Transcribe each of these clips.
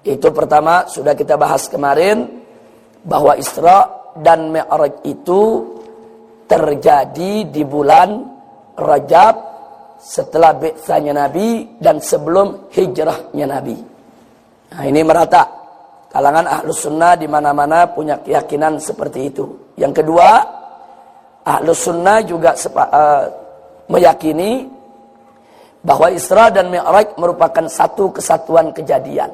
Yaitu pertama sudah kita bahas kemarin bahwa Isra dan Mi'raj itu terjadi di bulan Rajab setelah bi'tsanya Nabi dan sebelum hijrahnya Nabi. Nah, ini merata. Kalangan Ahlus Sunnah di mana-mana punya keyakinan seperti itu. Yang kedua, Ahlus Sunnah juga meyakini bahwa Isra dan Mi'raj merupakan satu kesatuan kejadian.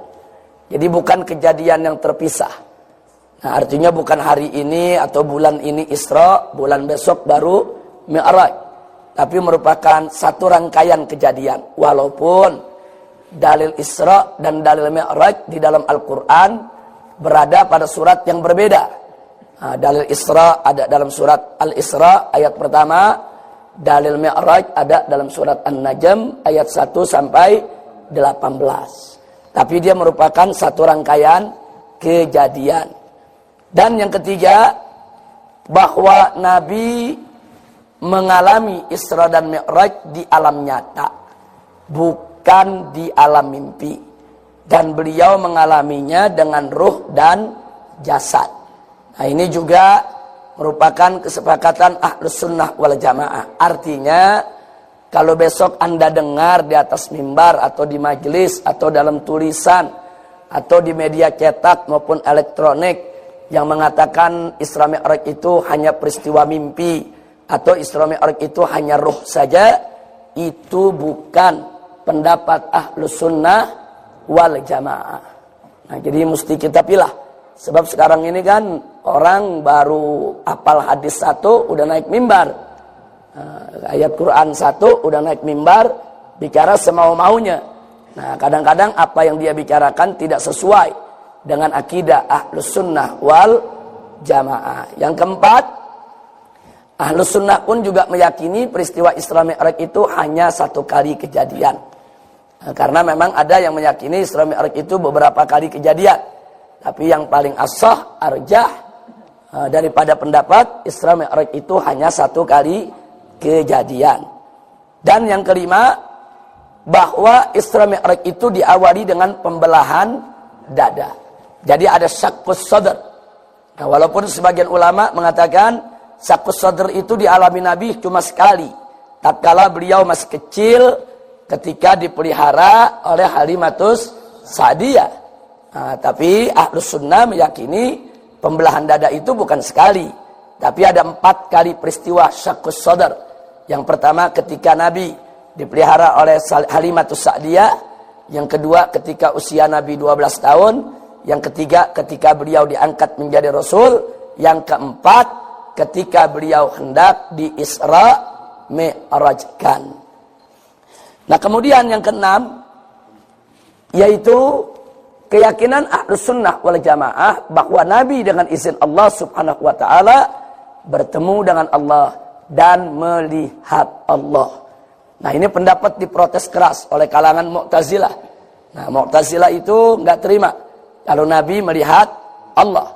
Jadi bukan kejadian yang terpisah. Nah, artinya bukan hari ini atau bulan ini Isra, bulan besok baru Mi'raj. Tapi merupakan satu rangkaian kejadian. Walaupun dalil Isra dan dalil Mi'raj di dalam Al-Quran berada pada surat yang berbeda. Nah, dalil Isra ada dalam surat Al-Isra ayat pertama. Dalil Mi'raj ada dalam surat An-Najm ayat 1 sampai 18. Tapi dia merupakan satu rangkaian kejadian. Dan yang ketiga, bahwa Nabi mengalami Isra dan Mi'raj di alam nyata, bukan di alam mimpi. Dan beliau mengalaminya dengan ruh dan jasad. Nah, ini juga merupakan kesepakatan Ahlus Sunnah wal Jamaah. Artinya, kalau besok Anda dengar di atas mimbar atau di majelis atau dalam tulisan atau di media cetak maupun elektronik yang mengatakan Isra Mi'raj itu hanya peristiwa mimpi atau Isra Mi'raj itu hanya ruh saja, itu bukan pendapat Ahlus Sunnah wal Jamaah. Nah, jadi mesti kita pilih. Sebab sekarang ini kan orang baru hafal hadis satu udah naik mimbar. Ayat Quran satu udah naik mimbar, bicara semau-maunya. Nah, kadang-kadang apa yang dia bicarakan tidak sesuai dengan akidah Ahlus Sunnah wal Jamaah. Yang keempat, Ahlus Sunnah pun juga meyakini peristiwa Isra Mi'raj itu hanya satu kali kejadian. Nah, karena memang ada yang meyakini Isra Mi'raj itu beberapa kali kejadian. Tapi yang paling ashah, arjah daripada pendapat Isra Mi'raj itu hanya satu kali kejadian. Dan yang kelima, bahwa Isra Mi'raj itu diawali dengan pembelahan dada. Jadi ada syakkus sadr. Nah, walaupun sebagian ulama mengatakan syakkus sadr itu dialami Nabi cuma sekali, tatkala beliau masih kecil ketika dipelihara oleh Halimatus Sa'diyah. Nah, tapi Ahlus Sunnah meyakini pembelahan dada itu bukan sekali, tapi ada 4 kali peristiwa syakkus sadr. Yang pertama ketika Nabi dipelihara oleh Halimatus Sa'diyah. Yang kedua ketika usia Nabi 12 tahun. Yang ketiga ketika beliau diangkat menjadi Rasul. Yang keempat ketika beliau hendak di Isra Mi'rajkan. Nah, kemudian yang keenam, yaitu keyakinan Ahlus Sunnah wal Jamaah bahwa Nabi dengan izin Allah Subhanahu wa Ta'ala bertemu dengan Allah dan melihat Allah. Nah, ini pendapat diprotes keras oleh kalangan Mu'tazilah. Nah, Mu'tazilah itu nggak terima kalau Nabi melihat Allah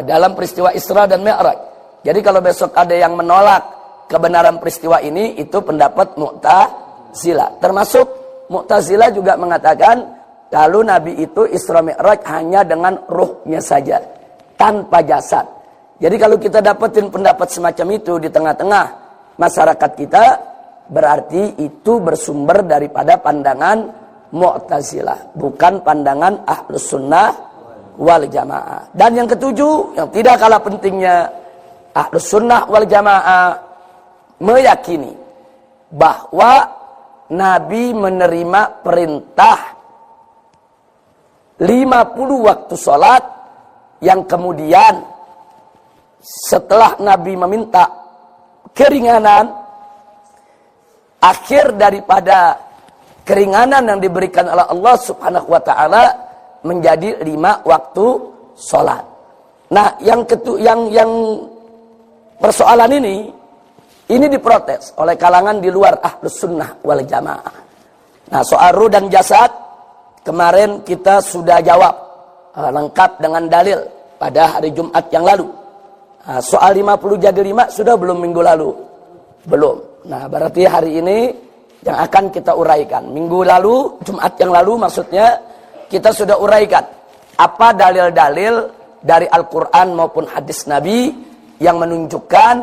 dalam peristiwa Isra dan Mi'raj. Jadi kalau besok ada yang menolak kebenaran peristiwa ini, itu pendapat Mu'tazilah. Termasuk Mu'tazilah juga mengatakan kalau Nabi itu Isra Mi'raj hanya dengan ruhnya saja, tanpa jasad. Jadi kalau kita dapetin pendapat semacam itu di tengah-tengah masyarakat kita, berarti itu bersumber daripada pandangan Mu'tazilah, bukan pandangan Ahlus Sunnah wal Jamaah. Dan yang ketujuh, yang tidak kalah pentingnya, Ahlus Sunnah wal Jamaah meyakini bahwa Nabi menerima perintah 50 waktu sholat yang kemudian setelah Nabi meminta keringanan, akhir daripada keringanan yang diberikan oleh Allah Subhanahu wa Ta'ala menjadi 5 waktu sholat. Nah, yang persoalan ini diprotes oleh kalangan di luar Ahlus Sunnah wal Jamaah. Nah, soal ruh dan jasad kemarin kita sudah jawab lengkap dengan dalil pada hari Jumat yang lalu. Nah, soal 50 jadi 5 sudah belum minggu lalu? Belum. Nah, berarti hari ini yang akan kita uraikan. Minggu lalu, Jumat yang lalu maksudnya, kita sudah uraikan apa dalil-dalil dari Al-Quran maupun hadis Nabi yang menunjukkan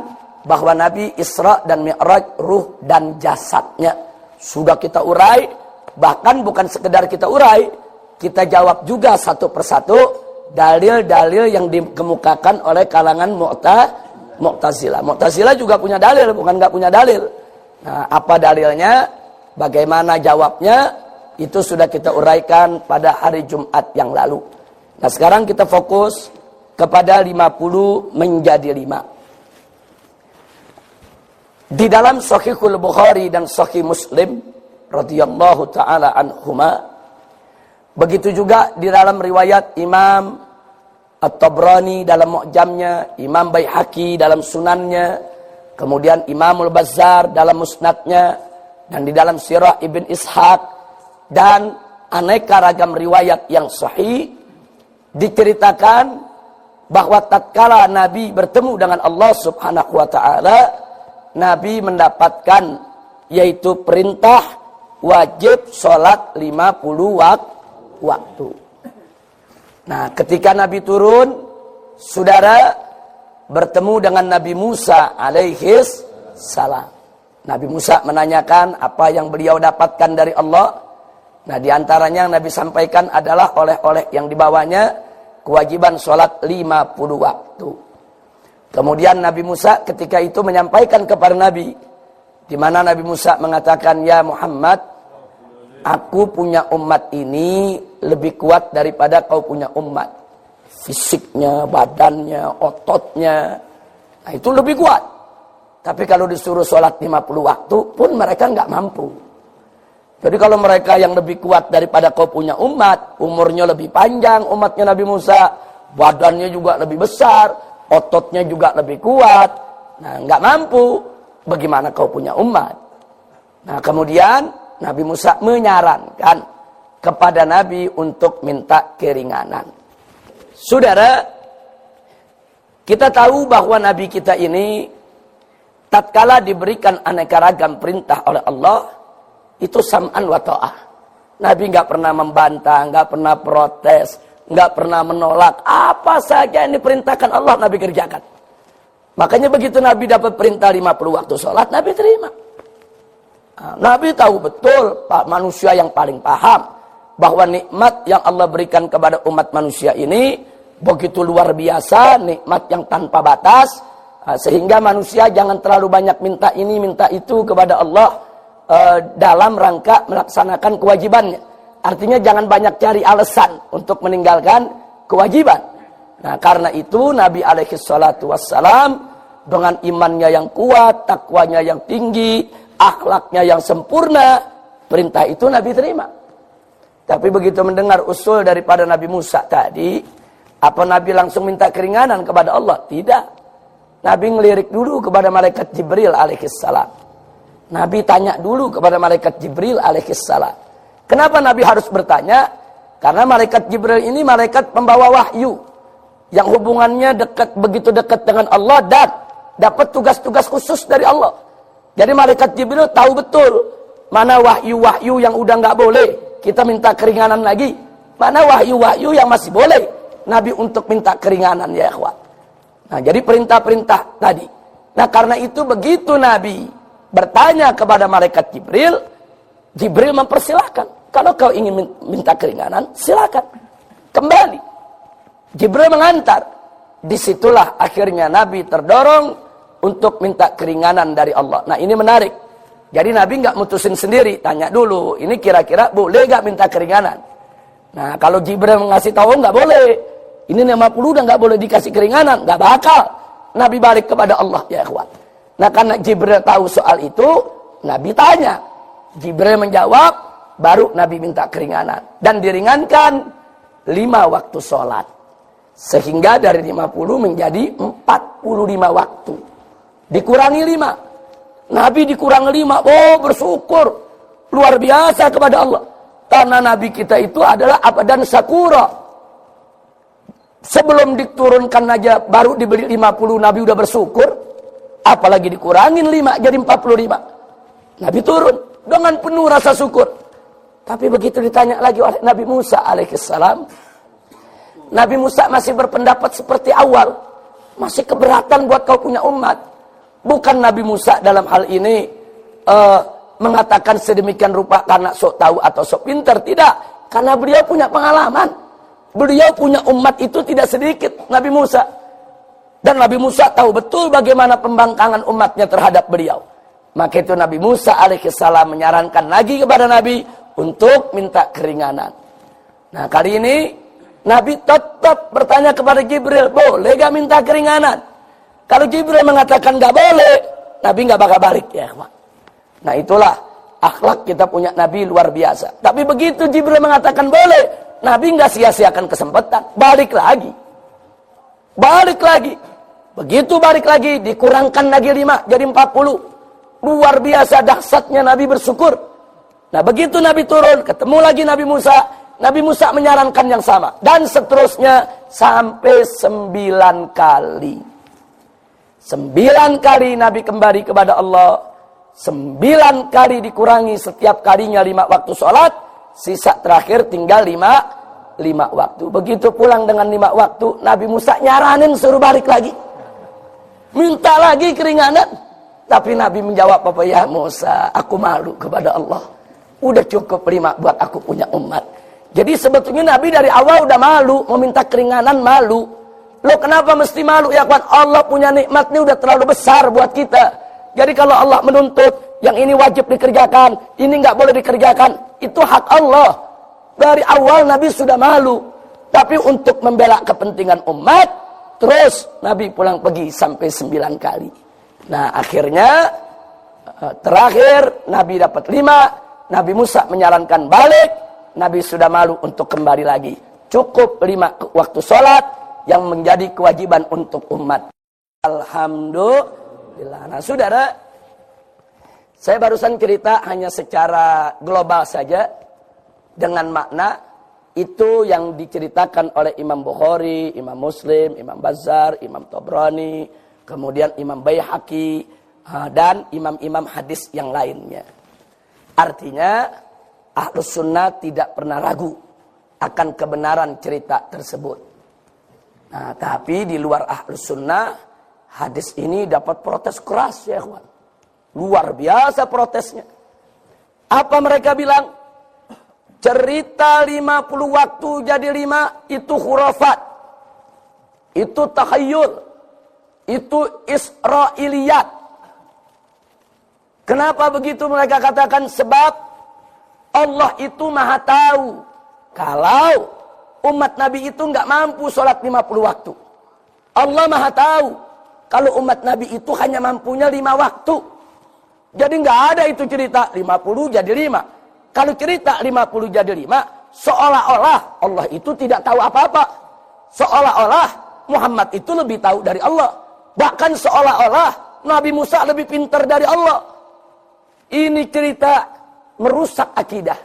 bahwa Nabi Isra dan Mi'raj ruh dan jasadnya. Sudah kita urai, bahkan bukan sekedar kita urai, kita jawab juga satu persatu dalil-dalil yang dikemukakan oleh kalangan Mu'tazilah. Mu'tazilah juga punya dalil, bukan nggak punya dalil. Nah, apa dalilnya? Bagaimana jawabnya? Itu sudah kita uraikan pada hari Jumat yang lalu. Nah, sekarang kita fokus kepada 50 menjadi 5. Di dalam Sahihul Bukhari dan Sahih Muslim radhiyallahu taala anhuma, begitu juga di dalam riwayat Imam At-Tabrani dalam Mu'jamnya, Imam Baihaqi dalam Sunannya, kemudian Imamul Bazzar dalam Musnadnya, dan di dalam Sirah Ibn Ishaq, dan aneka ragam riwayat yang sahih, diceritakan bahwa tatkala Nabi bertemu dengan Allah Subhanahu wa taala, Nabi mendapatkan yaitu perintah wajib sholat 50 waktu. Nah, ketika Nabi turun, saudara bertemu dengan Nabi Musa alaihis salam. Nabi Musa menanyakan apa yang beliau dapatkan dari Allah. Nah, diantaranya yang Nabi sampaikan adalah oleh-oleh yang dibawanya kewajiban sholat 50 waktu. Kemudian Nabi Musa ketika itu menyampaikan kepada Nabi, di mana Nabi Musa mengatakan, "Ya Muhammad, aku punya umat ini lebih kuat daripada kau punya umat. Fisiknya, badannya, ototnya, nah itu lebih kuat. Tapi kalau disuruh sholat 50 waktu pun mereka nggak mampu. Jadi kalau mereka yang lebih kuat daripada kau punya umat, umurnya lebih panjang umatnya Nabi Musa, badannya juga lebih besar, ototnya juga lebih kuat, nah nggak mampu, bagaimana kau punya umat?" Nah, kemudian Nabi Musa menyarankan kepada Nabi untuk minta keringanan. Saudara, kita tahu bahwa Nabi kita ini tatkala diberikan aneka ragam perintah oleh Allah, itu sam'an wa ta'ah. Nabi nggak pernah membantah, nggak pernah protes, nggak pernah menolak. Apa saja yang diperintahkan Allah, Nabi kerjakan. Makanya begitu Nabi dapat perintah 50 waktu sholat, Nabi terima. Nah, Nabi tahu betul, Pak, manusia yang paling paham bahwa nikmat yang Allah berikan kepada umat manusia ini begitu luar biasa, nikmat yang tanpa batas, sehingga manusia jangan terlalu banyak minta ini, minta itu kepada Allah dalam rangka melaksanakan kewajibannya. Artinya jangan banyak cari alasan untuk meninggalkan kewajiban. Nah, karena itu Nabi alaihi salatu wassalam dengan imannya yang kuat, takwanya yang tinggi, akhlaknya yang sempurna, perintah itu Nabi terima. Tapi begitu mendengar usul daripada Nabi Musa tadi, apa Nabi langsung minta keringanan kepada Allah? Tidak. Nabi ngelirik dulu kepada malaikat Jibril alaihi salam. Nabi tanya dulu kepada malaikat Jibril alaihi salam. Kenapa Nabi harus bertanya? Karena malaikat Jibril ini malaikat pembawa wahyu yang hubungannya dekat, begitu dekat dengan Allah dan dapat tugas-tugas khusus dari Allah. Jadi malaikat Jibril tahu betul mana wahyu-wahyu yang udah nggak boleh kita minta keringanan lagi, mana wahyu-wahyu yang masih boleh Nabi untuk minta keringanan, ya ikhwan. Nah, jadi perintah-perintah tadi. Nah, karena itu begitu Nabi bertanya kepada malaikat Jibril, Jibril mempersilahkan. Kalau kau ingin minta keringanan, silakan. Kembali. Jibril mengantar. Disitulah akhirnya Nabi terdorong untuk minta keringanan dari Allah. Nah, ini menarik. Jadi Nabi nggak mutusin sendiri. Tanya dulu, ini kira-kira boleh nggak minta keringanan? Nah, kalau Jibril mengasih tahu nggak boleh. Ini 50 udah nggak boleh dikasih keringanan. Nggak bakal. Nabi balik kepada Allah, ya ikhwan. Nah, karena Jibril tahu soal itu, Nabi tanya. Jibril menjawab, baru Nabi minta keringanan. Dan diringankan 5 waktu sholat. Sehingga dari 50 menjadi 45 waktu. Dikurangi 5. Nabi dikurangi 5. Oh, bersyukur. Luar biasa kepada Allah. Karena Nabi kita itu adalah abadan syakura. Sebelum diturunkan aja baru diberi 50, Nabi udah bersyukur. Apalagi dikurangin 5 jadi 45. Nabi turun dengan penuh rasa syukur. Tapi begitu ditanya lagi oleh Nabi Musa alaihissalam, Nabi Musa masih berpendapat seperti awal. Masih keberatan buat kau punya umat. Bukan Nabi Musa dalam hal ini mengatakan sedemikian rupa karena sok tahu atau sok pintar. Tidak. Karena beliau punya pengalaman. Beliau punya umat itu tidak sedikit, Nabi Musa. Dan Nabi Musa tahu betul bagaimana pembangkangan umatnya terhadap beliau. Maka itu Nabi Musa alaihissalam menyarankan lagi kepada Nabi untuk minta keringanan. Nah, kali ini Nabi tetap bertanya kepada Jibril, boleh gak minta keringanan? Kalau Jibril mengatakan gak boleh, Nabi gak bakal balik ya. Nah, itulah akhlak kita punya Nabi luar biasa. Tapi begitu Jibril mengatakan boleh, Nabi gak sia-siakan kesempatan, balik lagi. Balik lagi. Begitu balik lagi, dikurangkan lagi 5 jadi 40. Luar biasa dahsyatnya Nabi bersyukur. Nah, begitu Nabi turun, ketemu lagi Nabi Musa. Nabi Musa menyarankan yang sama. Dan seterusnya sampai 9 kali. 9 kali Nabi kembali kepada Allah. 9 kali dikurangi setiap kalinya 5 waktu sholat. Sisa terakhir tinggal 5 waktu. Begitu pulang dengan 5 waktu, Nabi Musa nyaranin suruh balik lagi. Minta lagi keringanan. Tapi Nabi menjawab, apa ya Musa, aku malu kepada Allah. Udah cukup 5 buat aku punya umat. Jadi sebetulnya Nabi dari awal udah malu, meminta keringanan malu. Lo kenapa mesti malu ya kawan? Allah punya nikmatnya udah terlalu besar buat kita. Jadi kalau Allah menuntut, yang ini wajib dikerjakan, ini nggak boleh dikerjakan, itu hak Allah. Dari awal Nabi sudah malu. Tapi untuk membela kepentingan umat, terus Nabi pulang pergi sampai 9 kali. Nah, akhirnya terakhir Nabi dapat 5, Nabi Musa menyarankan balik, Nabi sudah malu untuk kembali lagi. Cukup 5 waktu sholat yang menjadi kewajiban untuk umat. Alhamdulillah. Nah, saudara, saya barusan cerita hanya secara global saja dengan makna itu yang diceritakan oleh Imam Bukhari, Imam Muslim, Imam Bazzar, Imam Tabrani, kemudian Imam Baihaqi, dan imam-imam hadis yang lainnya. Artinya Ahlus Sunnah tidak pernah ragu akan kebenaran cerita tersebut. Nah, tapi di luar Ahlus Sunnah, hadis ini dapat protes keras ya kawan. Luar biasa protesnya. Apa mereka bilang? Cerita 50 waktu jadi 5 itu khurafat. Itu takhayul. Itu Israiliyat. Kenapa begitu mereka katakan? Sebab Allah itu maha tahu kalau umat Nabi itu nggak mampu sholat 50 waktu. Allah maha tahu kalau umat Nabi itu hanya mampunya 5 waktu. Jadi nggak ada itu cerita 50 jadi 5. Kalau cerita 50 jadi 5, seolah-olah Allah itu tidak tahu apa-apa. Seolah-olah Muhammad itu lebih tahu dari Allah. Bahkan seolah-olah Nabi Musa lebih pintar dari Allah. Ini cerita merusak akidah.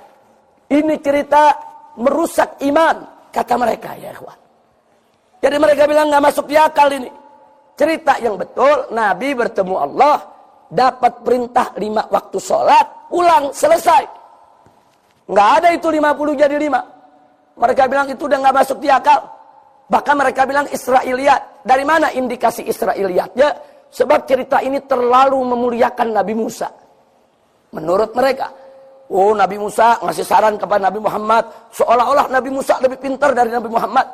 Ini cerita merusak iman, kata mereka ya ikhwan. Jadi mereka bilang nggak masuk di akal ini. Cerita yang betul, Nabi bertemu Allah, dapat perintah 5 waktu sholat, pulang, selesai. Nggak ada itu 50 jadi 5. Mereka bilang itu udah nggak masuk di akal. Bahkan mereka bilang Israiliyat. Dari mana indikasi Israiliyatnya? Sebab cerita ini terlalu memuliakan Nabi Musa. Menurut mereka. Oh, Nabi Musa ngasih saran kepada Nabi Muhammad. Seolah-olah Nabi Musa lebih pintar dari Nabi Muhammad.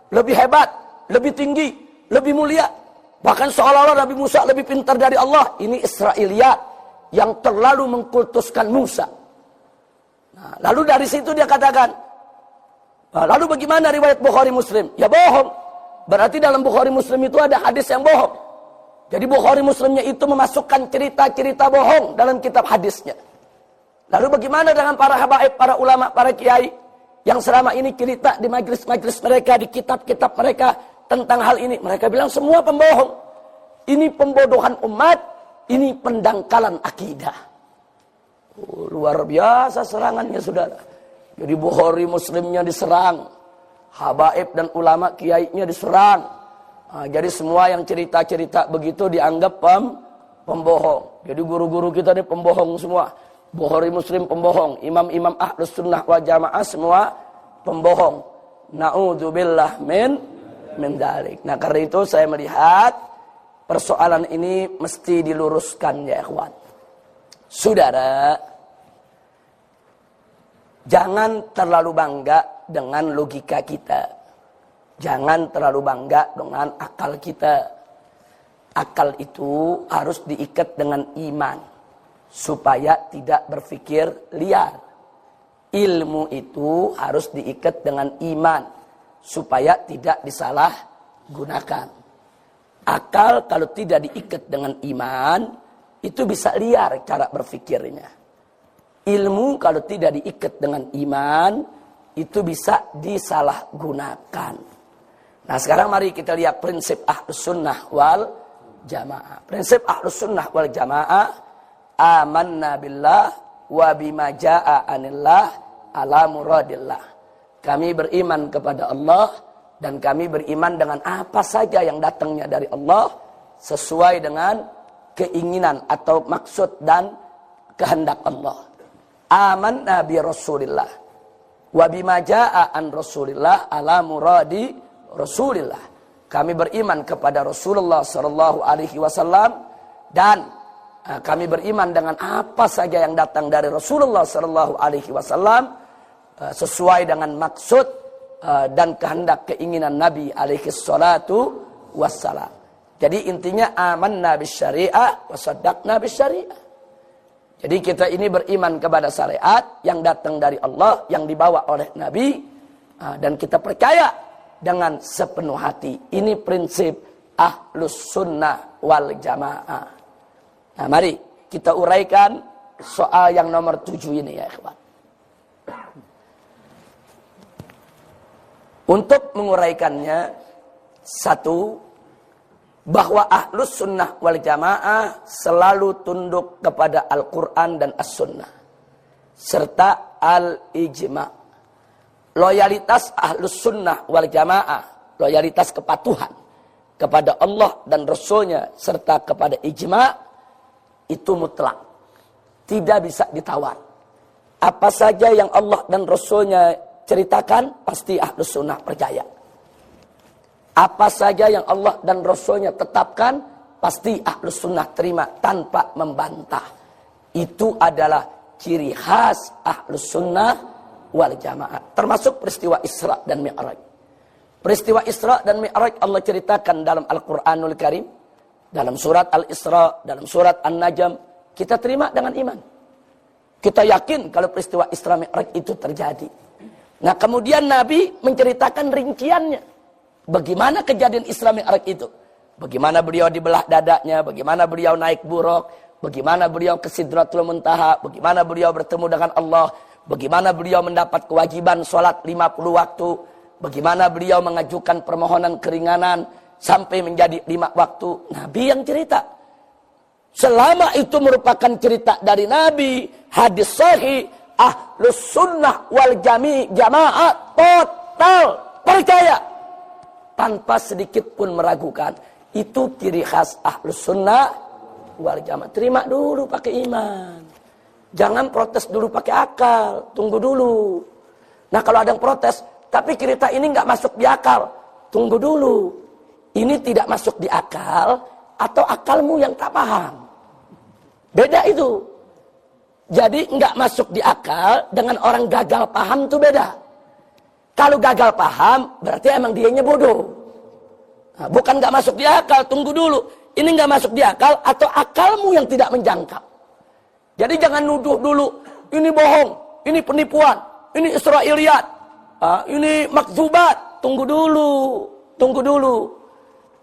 Lebih hebat, lebih tinggi, lebih mulia. Bahkan seolah-olah Nabi Musa lebih pintar dari Allah. Ini Israiliyat yang terlalu mengkultuskan Musa. Nah, lalu dari situ dia katakan, lalu bagaimana riwayat Bukhari Muslim? Ya bohong. Berarti dalam Bukhari Muslim itu ada hadis yang bohong. Jadi Bukhari Muslimnya itu memasukkan cerita-cerita bohong dalam kitab hadisnya. Lalu bagaimana dengan para habaib, para ulama, para kiai yang selama ini cerita di majlis-majlis mereka, di kitab-kitab mereka tentang hal ini? Mereka bilang semua pembohong. Ini pembodohan umat, ini pendangkalan akidah. Oh, luar biasa serangannya saudara. Jadi Bukhari Muslimnya diserang, habaib dan ulama kiainya diserang. Nah, jadi semua yang cerita-cerita begitu dianggap pembohong. Jadi guru-guru kita ini pembohong semua. Bukhari Muslim pembohong, imam-imam Ahlus Sunnah wal Jamaah semua pembohong. Na'udzubillah min dzalik. Nah, karena itu saya melihat persoalan ini mesti diluruskan ya ikhwan. Saudara, jangan terlalu bangga dengan logika kita. Jangan terlalu bangga dengan akal kita. Akal itu harus diikat dengan iman supaya tidak berpikir liar. Ilmu itu harus diikat dengan iman supaya tidak disalahgunakan. Akal kalau tidak diikat dengan iman itu bisa liar cara berpikirnya. Ilmu kalau tidak diikat dengan iman itu bisa disalahgunakan. Nah, sekarang mari kita lihat prinsip Ahlus Sunnah wal Jamaah. Prinsip Ahlus Sunnah wal Jamaah, amanna billah wa bima jaa'a anillah ala muradillah. Kami beriman kepada Allah dan kami beriman dengan apa saja yang datangnya dari Allah sesuai dengan keinginan atau maksud dan kehendak Allah. Amanna bi Rasulillah wa bima jaa'a an Rasulillah ala muradi Rasulillah. Kami beriman kepada Rasulullah sallallahu alaihi wasallam dan kami beriman dengan apa saja yang datang dari Rasulullah sallallahu alaihi wasallam sesuai dengan maksud dan kehendak keinginan Nabi alaihi salatu wassalam. Jadi intinya amanna bisyari'ah wa saddaqna bisyari'ah. Jadi kita ini beriman kepada syariat yang datang dari Allah, yang dibawa oleh Nabi, dan kita percaya dengan sepenuh hati. Ini prinsip Ahlus Sunnah wal Jamaah. Nah, mari kita uraikan soal yang nomor 7 ini ya ikhwan. Untuk menguraikannya, satu, bahwa Ahlus Sunnah wal Jamaah selalu tunduk kepada Al-Quran dan As-Sunnah serta Al-Ijma'. Loyalitas Ahlus Sunnah wal Jamaah, loyalitas kepatuhan kepada Allah dan Rasulnya serta kepada Ijma' itu mutlak, tidak bisa ditawar. Apa saja yang Allah dan Rasulnya ceritakan pasti Ahlus Sunnah percaya. Apa saja yang Allah dan Rasulnya tetapkan pasti Ahlus Sunnah terima tanpa membantah. Itu adalah ciri khas Ahlus Sunnah wal Jamaah. Termasuk peristiwa Isra dan Mi'raj. Peristiwa Isra dan Mi'raj Allah ceritakan dalam Al-Quranul Karim, dalam surat Al-Isra, dalam surat An-Najm. Kita terima dengan iman. Kita yakin kalau peristiwa Isra Mi'raj itu terjadi. Nah, kemudian Nabi menceritakan rinciannya. Bagaimana kejadian Isra Mi'raj itu? Bagaimana beliau dibelah dadanya, bagaimana beliau naik buraq, bagaimana beliau ke Sidratul Muntaha, bagaimana beliau bertemu dengan Allah, bagaimana beliau mendapat kewajiban sholat 50 waktu, bagaimana beliau mengajukan permohonan keringanan sampai menjadi 5 waktu. Nabi yang cerita. Selama itu merupakan cerita dari Nabi, hadis sahih, Ahlus Sunnah wal Jamaah total percaya tanpa sedikit pun meragukan. Itu ciri khas Ahlus Sunnah wal Jamaah. Terima dulu pakai iman. Jangan protes dulu pakai akal. Tunggu dulu. Nah, kalau ada yang protes, tapi cerita ini nggak masuk di akal. Tunggu dulu. Ini tidak masuk di akal atau akalmu yang tak paham. Beda itu. Jadi nggak masuk di akal dengan orang gagal paham itu beda. Kalau gagal paham, berarti emang dianya bodoh. Nah, bukan nggak masuk di akal, tunggu dulu. Ini nggak masuk di akal atau akalmu yang tidak menjangkau. Jadi jangan nuduh dulu, ini bohong, ini penipuan, ini Israiliyat, ini makzubat. Tunggu dulu.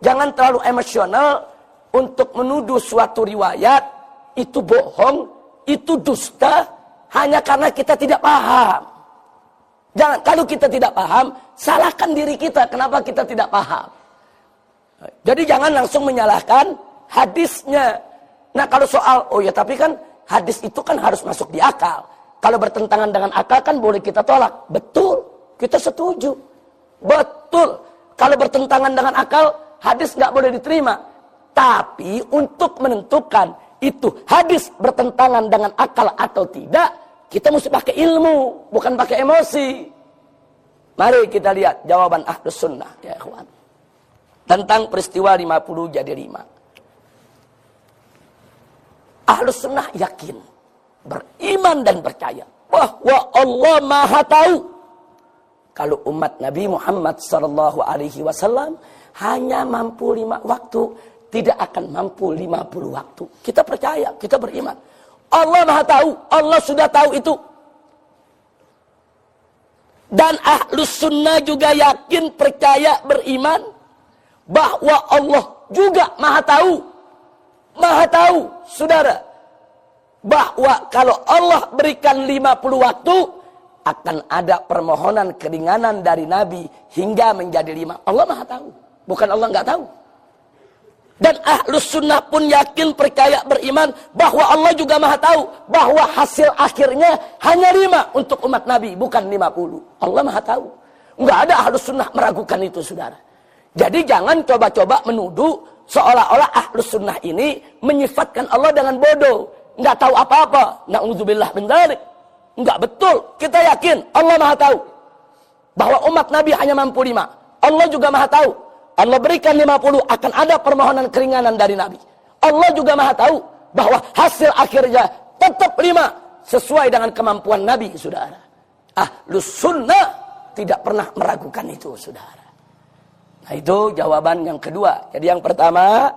Jangan terlalu emosional untuk menuduh suatu riwayat itu bohong, itu dusta, hanya karena kita tidak paham. Jangan, kalau kita tidak paham, salahkan diri kita. Kenapa kita tidak paham? Jadi jangan langsung menyalahkan hadisnya. Nah, kalau soal, oh ya tapi kan hadis itu kan harus masuk di akal. Kalau bertentangan dengan akal kan boleh kita tolak. Betul, kita setuju. Betul. Kalau bertentangan dengan akal, hadis nggak boleh diterima. Tapi untuk menentukan itu hadis bertentangan dengan akal atau tidak, kita mesti pakai ilmu, bukan pakai emosi. Mari kita lihat jawaban Ahlus Sunnah, ya ikhwan. Tentang peristiwa 50 jadi 5. Ahlus Sunnah yakin, beriman dan percaya bahwa Allah Maha tahu kalau umat Nabi Muhammad SAW hanya mampu 5 waktu, tidak akan mampu 50 waktu. Kita percaya, kita beriman. Allah Maha tahu, Allah sudah tahu itu. Dan Ahlus Sunnah juga yakin, percaya, beriman bahwa Allah juga Maha tahu. Maha tahu, saudara, bahwa kalau Allah berikan 50 waktu, akan ada permohonan keringanan dari Nabi hingga menjadi 5. Allah Maha tahu, bukan Allah nggak tahu. Dan Ahlus Sunnah pun yakin, percaya, beriman bahwa Allah juga Maha tahu bahwa hasil akhirnya hanya 5 untuk umat Nabi, bukan 50. Allah Maha tahu. Nggak ada Ahlus Sunnah meragukan itu, saudara. Jadi jangan coba-coba menuduh seolah-olah Ahlus Sunnah ini menyifatkan Allah dengan bodoh, nggak tahu apa-apa. Na'udzubillah min dzalik. Nggak betul. Kita yakin Allah Maha tahu bahwa umat Nabi hanya mampu 5. Allah juga Maha tahu. Allah berikan 50, akan ada permohonan keringanan dari Nabi. Allah juga Maha tahu bahwa hasil akhirnya tetap 5 sesuai dengan kemampuan Nabi, saudara. Ahlus Sunnah tidak pernah meragukan itu, saudara. Nah, itu jawaban yang kedua. Jadi yang pertama,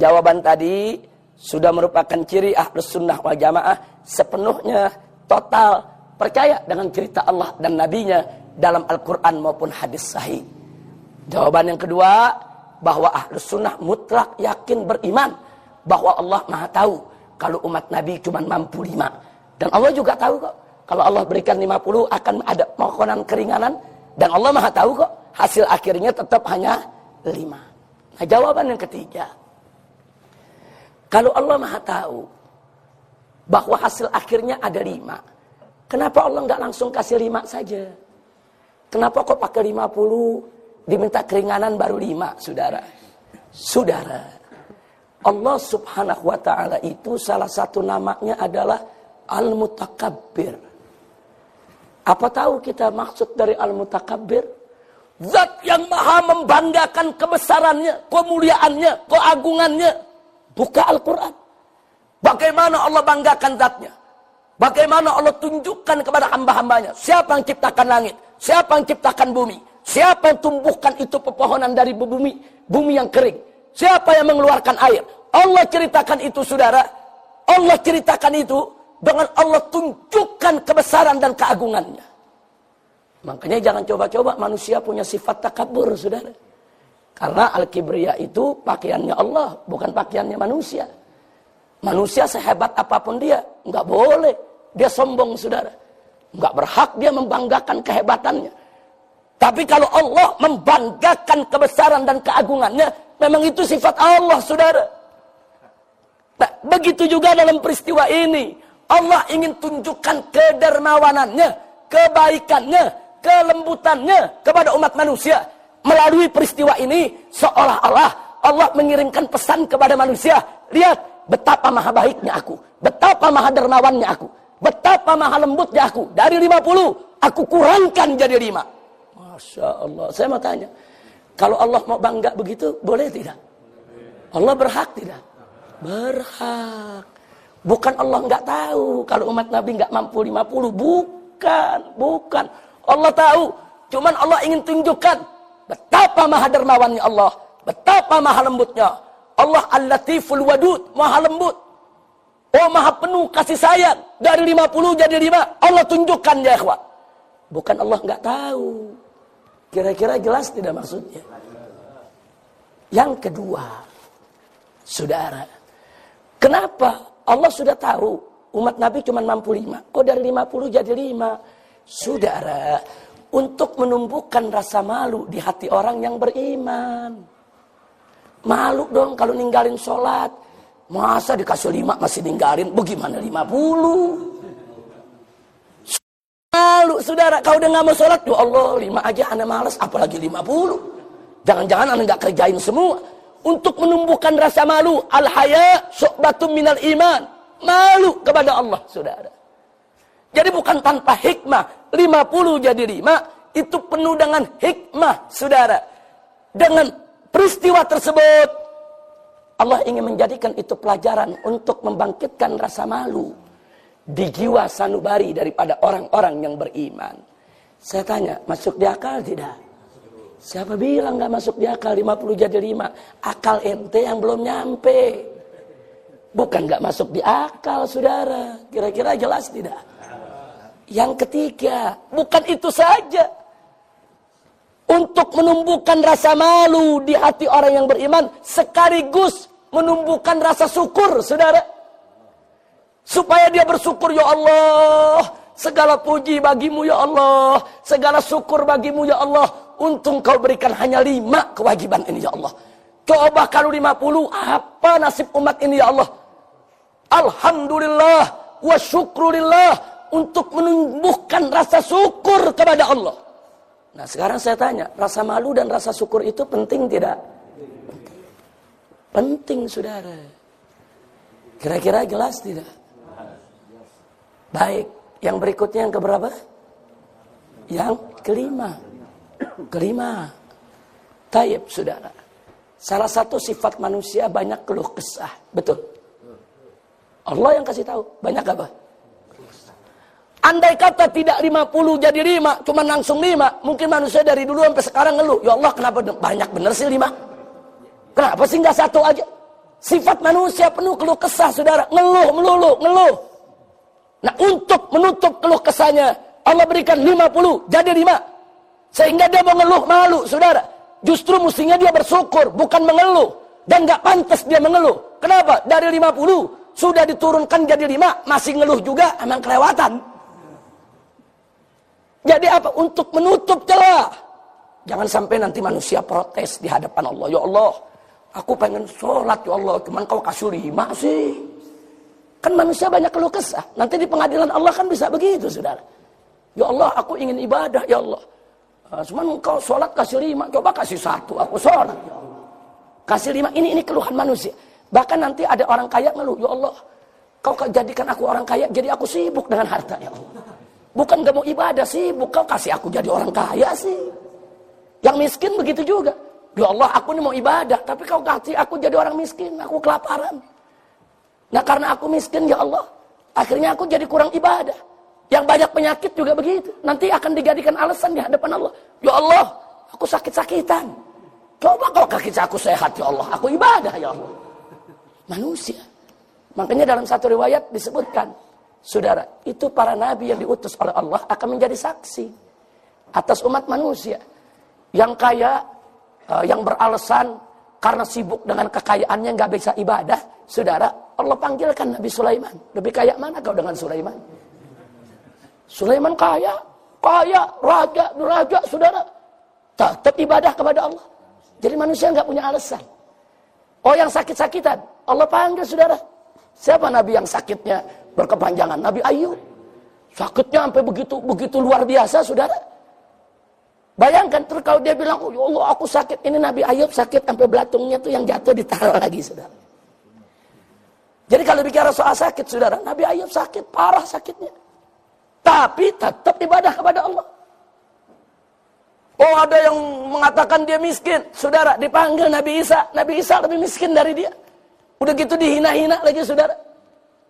jawaban tadi sudah merupakan ciri Ahlus Sunnah wal Jamaah sepenuhnya total percaya dengan cerita Allah dan Nabi-Nya dalam Al-Quran maupun hadis sahih. Jawaban yang kedua, bahwa Ahlus Sunnah mutlak yakin, beriman bahwa Allah Maha tahu kalau umat Nabi cuma mampu 5. Dan Allah juga tahu kok, kalau Allah berikan 50 akan ada permohonan keringanan. Dan Allah Maha tahu kok, hasil akhirnya tetap hanya 5. Nah, jawaban yang ketiga, kalau Allah Maha tahu bahwa hasil akhirnya ada 5, kenapa Allah nggak langsung kasih 5 saja? Kenapa kok pakai 50? Diminta keringanan baru 5, saudara. Saudara, Allah Subhanahu wa ta'ala itu salah satu namanya adalah Al-Mutakabbir. Apa tahu kita maksud dari Al-Mutakabbir? Zat yang maha membanggakan kebesarannya, kemuliaannya, keagungannya. Buka Al-Quran. Bagaimana Allah banggakan zatnya? Bagaimana Allah tunjukkan kepada hamba-hambanya? Siapa yang ciptakan langit? Siapa yang ciptakan bumi? Siapa yang tumbuhkan itu pepohonan dari bumi yang kering? Siapa yang mengeluarkan air? Allah ceritakan itu, saudara. Allah ceritakan itu dengan Allah tunjukkan kebesaran dan keagungannya. Makanya jangan coba-coba manusia punya sifat takabur, saudara. Karena Al-Kibriya itu pakaiannya Allah, bukan pakaiannya manusia. Manusia sehebat apapun dia, nggak boleh dia sombong, saudara. Nggak berhak dia membanggakan kehebatannya. Tapi kalau Allah membanggakan kebesaran dan keagungannya, memang itu sifat Allah, saudara. Nah, begitu juga dalam peristiwa ini. Allah ingin tunjukkan kedermawanannya, kebaikannya, kelembutannya kepada umat manusia. Melalui peristiwa ini, seolah-olah Allah mengirimkan pesan kepada manusia. Lihat betapa maha baiknya aku, betapa maha dermawannya aku, betapa maha lembutnya aku. Dari 50, aku kurangkan jadi 5. Masya Allah. Saya mau tanya, kalau Allah mau bangga begitu, boleh tidak? Allah berhak tidak? Berhak. Bukan Allah nggak tahu kalau umat Nabi nggak mampu 50. Bukan. Allah tahu. Cuman Allah ingin tunjukkan betapa maha dermawannya Allah, betapa maha lembutnya. Allah Al-Latiful Wadud, maha lembut. Oh, maha penuh kasih sayang. Dari 50 jadi 5. Allah tunjukkan, ya ikhwah. Bukan Allah nggak tahu. Kira-kira jelas tidak maksudnya? Yang kedua, saudara, kenapa Allah sudah tahu umat Nabi cuma mampu 5? Kok dari 50 jadi 5? Saudara, untuk menumbuhkan rasa malu di hati orang yang beriman. Malu dong kalau ninggalin sholat. Masa dikasih 5 masih ninggalin? Bagaimana 50? Malu, saudara. Kau udah gak mau sholat, ya Allah, 5 aja anda malas, apalagi 50. Jangan-jangan anda gak kerjain semua. Untuk menumbuhkan rasa malu, al-haya syu'batun minal iman. Malu kepada Allah, saudara. Jadi bukan tanpa hikmah, 50 jadi 5, itu penuh dengan hikmah, saudara. Dengan peristiwa tersebut, Allah ingin menjadikan itu pelajaran untuk membangkitkan rasa malu di jiwa sanubari daripada orang-orang yang beriman. Saya tanya, masuk di akal tidak? Siapa bilang gak masuk di akal? 50 jadi 5. Akal ente yang belum nyampe. Bukan gak masuk di akal, saudara. Kira-kira jelas tidak? Yang ketiga, bukan itu saja. Untuk menumbuhkan rasa malu di hati orang yang beriman, sekaligus menumbuhkan rasa syukur, saudara. Supaya dia bersyukur, ya Allah, segala puji bagimu ya Allah, segala syukur bagimu ya Allah. Untung kau berikan hanya 5 kewajiban ini ya Allah. Coba kalau 50, apa nasib umat ini ya Allah? Alhamdulillah wa syukrulillah. Untuk menumbuhkan rasa syukur kepada Allah. Nah sekarang saya tanya, rasa malu dan rasa syukur itu penting tidak? Penting, saudara. Kira-kira jelas tidak? Baik, yang berikutnya yang keberapa? Yang kelima. Taib, saudara. Salah satu sifat manusia banyak keluh kesah. Betul. Allah yang kasih tahu. Banyak apa? Andai kata tidak 50 jadi 5, cuma langsung 5. Mungkin manusia dari dulu sampai sekarang ngeluh. Ya Allah, kenapa banyak bener sih 5? Kenapa sih nggak 1 aja? Sifat manusia penuh keluh kesah, saudara. Ngeluh, ngeluh. Nah, untuk menutup keluh kesahnya, Allah berikan 50 jadi 5. Sehingga dia mengeluh malu, saudara. Justru mestinya dia bersyukur, bukan mengeluh. Dan nggak pantas dia mengeluh. Kenapa? Dari 50 sudah diturunkan jadi 5, masih ngeluh juga, emang kelewatan. Jadi apa? Untuk menutup celah. Jangan sampai nanti manusia protes di hadapan Allah. Ya Allah, aku pengen sholat ya Allah, cuman kau kasih 5 sih. Kan manusia banyak keluh kesah. Nanti di pengadilan Allah kan bisa begitu, saudara. Ya Allah, aku ingin ibadah ya Allah. Cuman kau sholat kasih 5, coba kasih 1, aku sholat ya Allah. Kasih 5, ini keluhan manusia. Bahkan nanti ada orang kaya ngeluh, ya Allah, kau jadikan aku orang kaya, jadi aku sibuk dengan harta ya Allah. Bukan gak mau ibadah, sibuk, kau kasih aku jadi orang kaya sih. Yang miskin begitu juga. Ya Allah, aku ini mau ibadah, tapi kau kasih aku jadi orang miskin, aku kelaparan. Nah karena aku miskin ya Allah, akhirnya aku jadi kurang ibadah. Yang banyak penyakit juga begitu. Nanti akan dijadikan alasan di hadapan Allah. Ya Allah, aku sakit-sakitan. Coba kau kasih aku sehat ya Allah, aku ibadah ya Allah. Manusia. Makanya dalam satu riwayat disebutkan, saudara, itu para nabi yang diutus oleh Allah akan menjadi saksi atas umat manusia. Yang kaya, yang beralasan karena sibuk dengan kekayaannya nggak bisa ibadah, saudara, Allah panggilkan Nabi Sulaiman. Lebih kaya mana kau dengan Sulaiman? Sulaiman kaya, raja, saudara, tetap ibadah kepada Allah. Jadi manusia nggak punya alasan. Oh yang sakit-sakitan, Allah panggil saudara. Siapa nabi yang sakitnya berkepanjangan? Nabi Ayub. Sakitnya sampai begitu luar biasa, saudara. Bayangkan terus kalau dia bilang, oh ya Allah aku sakit. Ini Nabi Ayub sakit sampai belatungnya tuh yang jatuh ditaruh lagi, saudara. Jadi kalau bicara soal sakit, saudara, Nabi Ayub sakit, parah sakitnya. Tapi tetap ibadah kepada Allah. Oh ada yang mengatakan dia miskin. Saudara, dipanggil Nabi Isa. Nabi Isa lebih miskin dari dia. Udah gitu dihina-hina lagi, saudara.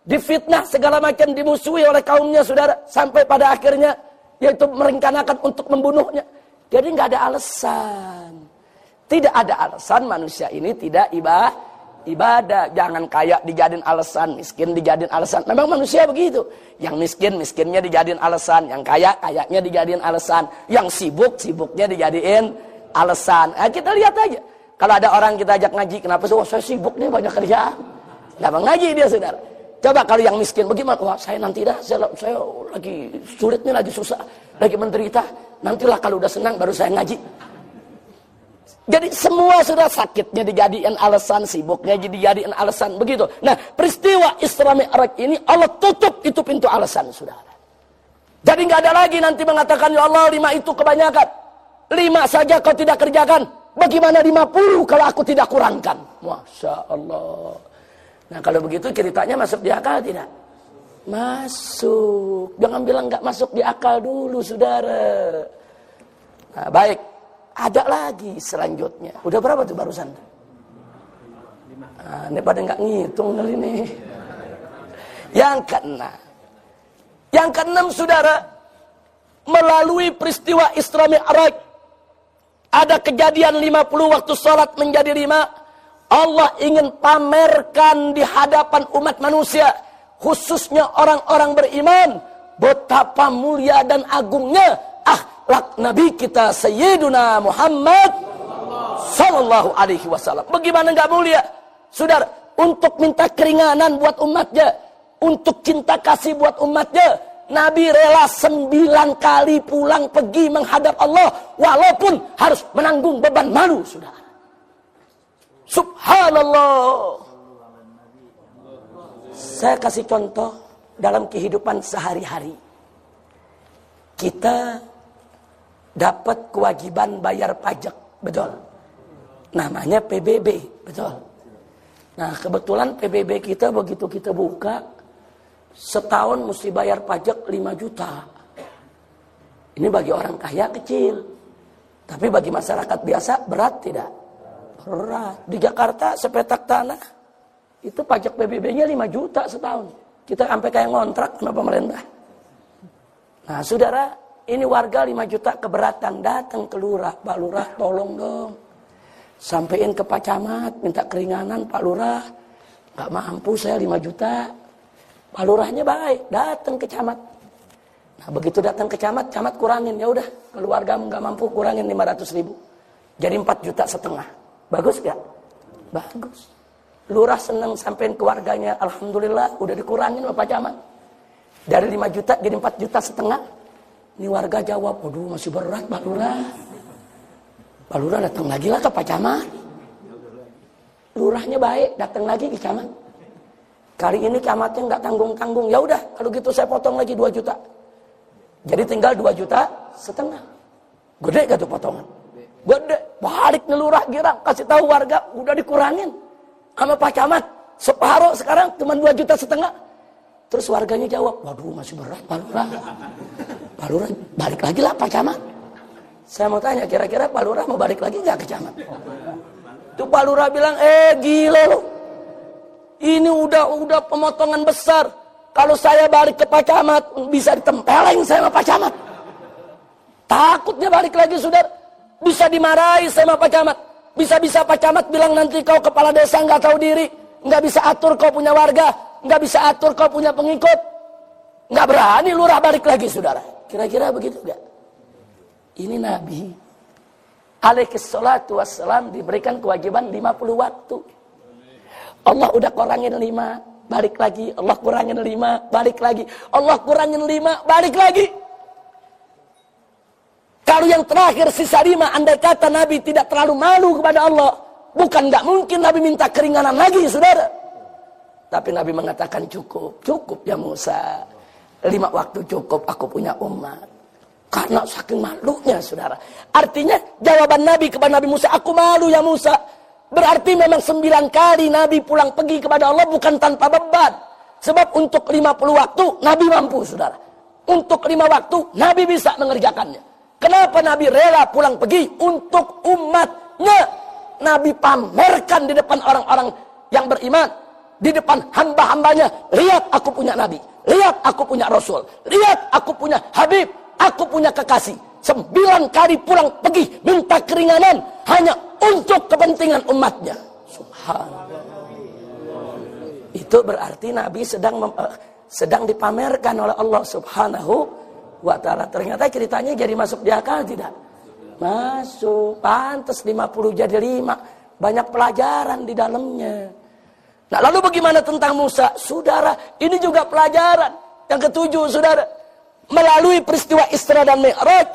Difitnah segala macam, dimusuhi oleh kaumnya, saudara. Sampai pada akhirnya, yaitu merencanakan untuk membunuhnya. Jadi nggak ada alasan. Tidak ada alasan manusia ini tidak ibadah. Jangan kaya dijadiin alasan, miskin dijadiin alasan. Memang manusia begitu. Yang miskinnya dijadiin alasan, yang kayanya dijadiin alasan, yang sibuknya dijadiin alasan. Nah, kita lihat aja. Kalau ada orang kita ajak ngaji, kenapa sih? Wah, saya sibuk nih banyak kerjaan. Nggak mau ngaji dia, saudara. Coba kalau yang miskin bagaimana? Wah, saya nanti dah, saya lagi sulit nih, lagi susah, lagi menderita. Nantilah kalau udah senang baru saya ngaji. Jadi semua sudah sakitnya dijadikan alasan, sibuknya dijadikan alasan, begitu. Nah, peristiwa Isra Mi'raj ini Allah tutup itu pintu alasan, saudara. Jadi nggak ada lagi nanti mengatakan, ya Allah 5 itu kebanyakan. 5 saja kau tidak kerjakan. Bagaimana 50 kalau aku tidak kurangkan? Masya Allah. Nah kalau begitu ceritanya masuk di akal tidak? Masuk. Jangan bilang nggak masuk di akal dulu, saudara. Nah, baik. Ada lagi selanjutnya. Udah berapa tuh barusan? Nah, ini pada nggak ngitung kali ini. Yang keenam, saudara, melalui peristiwa Isra Mi'raj, ada kejadian 50 waktu sholat menjadi 5. Allah ingin pamerkan di hadapan umat manusia, khususnya orang-orang beriman, betapa mulia dan agungnya akhlak Nabi kita Sayyiduna Muhammad sallallahu alaihi wasallam. Bagaimana enggak mulia? Saudara, untuk minta keringanan buat umatnya, untuk cinta kasih buat umatnya, Nabi rela 9 kali pulang pergi menghadap Allah walaupun harus menanggung beban malu, saudara. Subhanallah. Saya kasih contoh dalam kehidupan sehari-hari. Kita dapat kewajiban bayar pajak, betul. Namanya PBB, betul. Nah, kebetulan PBB kita begitu kita buka, setahun mesti bayar pajak 5 juta. Ini bagi orang kaya kecil. Tapi bagi masyarakat biasa berat tidak? Berat. Di Jakarta sepetak tanah itu pajak PBB-nya 5 juta setahun. Kita sampai kayak ngontrak sama pemerintah. Nah, saudara, ini warga 5 juta keberatan, datang ke lurah. Pak Lurah, tolong dong. Sampein ke Pak Camat, minta keringanan Pak Lurah. Gak mampu saya 5 juta. Pak Lurahnya baik, datang ke camat. Nah, begitu datang ke camat, camat kurangin. Ya udah, keluarga gak mampu, kurangin 500.000. Jadi 4,5 juta. Bagus gak? Bagus. Lurah senang sampein ke warganya, alhamdulillah udah dikurangin Pak Camat. Dari 5 juta jadi 4,5 juta. Ini warga jawab, waduh masih berat Pak Lurah. Pak Lurah datang lagi lah ke Pak Camat. Lurahnya baik, datang lagi ke camat. Kali ini camatnya nggak tanggung-tanggung. Ya udah, kalau gitu saya potong lagi 2 juta. Jadi tinggal 2,5 juta. Gede gak tuh potongan? Gede. Balik nih lurah girang, kasih tahu warga udah dikurangin sama Pak Camat. Separuh sekarang cuma 2,5 juta. Terus warganya jawab, waduh masih berat Pak Lurah. Pak Lurah balik lagi lah Pak Camat. Saya mau tanya, kira-kira Pak Lurah mau balik lagi gak ke camat? Tuh Pak Lurah bilang, gila lo. Ini udah pemotongan besar. Kalau saya balik ke Pak Camat, bisa ditempeleng saya sama Pak Camat. Takutnya balik lagi, saudara. Bisa dimarahi sama Pak Camat. Bisa-bisa Pak Camat bilang nanti kau kepala desa nggak tahu diri. Nggak bisa atur kau punya warga. Nggak bisa atur kau punya pengikut. Nggak berani lurah balik lagi, saudara. Kira-kira begitu nggak? Ini Nabi alaihissalatu wassalam diberikan kewajiban 50 waktu. Allah udah kurangin 5, balik lagi. Allah kurangin 5, balik lagi. Allah kurangin 5, balik lagi. Kalau yang terakhir sisa 5, andai kata Nabi tidak terlalu malu kepada Allah, bukan nggak mungkin Nabi minta keringanan lagi, saudara. Tapi Nabi mengatakan cukup ya Musa. 5 waktu cukup, aku punya umat. Karena saking malunya, saudara. Artinya jawaban Nabi kepada Nabi Musa, aku malu ya Musa. Berarti memang 9 kali Nabi pulang pergi kepada Allah bukan tanpa beban. Sebab untuk 50 waktu Nabi mampu, saudara. Untuk 5 waktu Nabi bisa mengerjakannya. Kenapa Nabi rela pulang pergi? Untuk umatnya. Nabi pamerkan di depan orang-orang yang beriman. Di depan hamba-hambanya. Lihat aku punya Nabi. Lihat aku punya Rasul. Lihat aku punya Habib. Aku punya kekasih. 9 kali pulang pergi minta keringanan hanya untuk kepentingan umatnya. Subhanallah. Itu berarti Nabi sedang dipamerkan oleh Allah Subhanahu wa ta'ala. Ternyata ceritanya jadi masuk di akal tidak? Masuk. Pantas 50 jadi 5. Banyak pelajaran di dalamnya. Nah, lalu bagaimana tentang Musa? Saudara, ini juga pelajaran. Yang ketujuh, saudara. Melalui peristiwa Isra dan Mi'raj,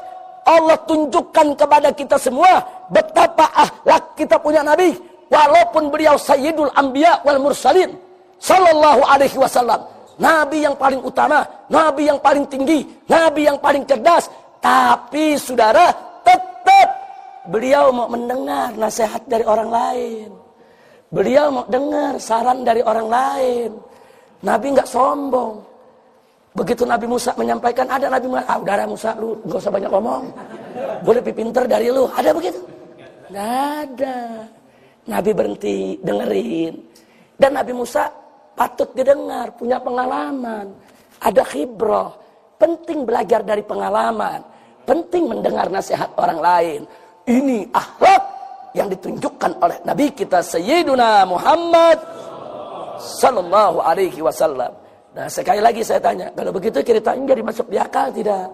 Allah tunjukkan kepada kita semua betapa akhlak kita punya Nabi. Walaupun beliau Sayyidul Anbiya wal Mursalin sallallahu alaihi wasallam. Nabi yang paling utama, Nabi yang paling tinggi, Nabi yang paling cerdas. Tapi saudara, tetap beliau mau mendengar nasihat dari orang lain. Beliau mau dengar saran dari orang lain. Nabi nggak sombong. Begitu Nabi Musa menyampaikan, ada Nabi Musa, udahlah Musa, lu gak usah banyak ngomong. Gue lebih pintar dari lu. Ada begitu? Nggak ada. Nabi berhenti, dengerin. Dan Nabi Musa patut didengar, punya pengalaman. Ada khibrah. Penting belajar dari pengalaman. Penting mendengar nasihat orang lain. Ini akhlak yang ditunjukkan oleh Nabi kita Sayyiduna Muhammad Sallallahu Alaihi Wasallam. Nah sekali lagi saya tanya, kalau begitu ceritanya jadi masuk di akal tidak?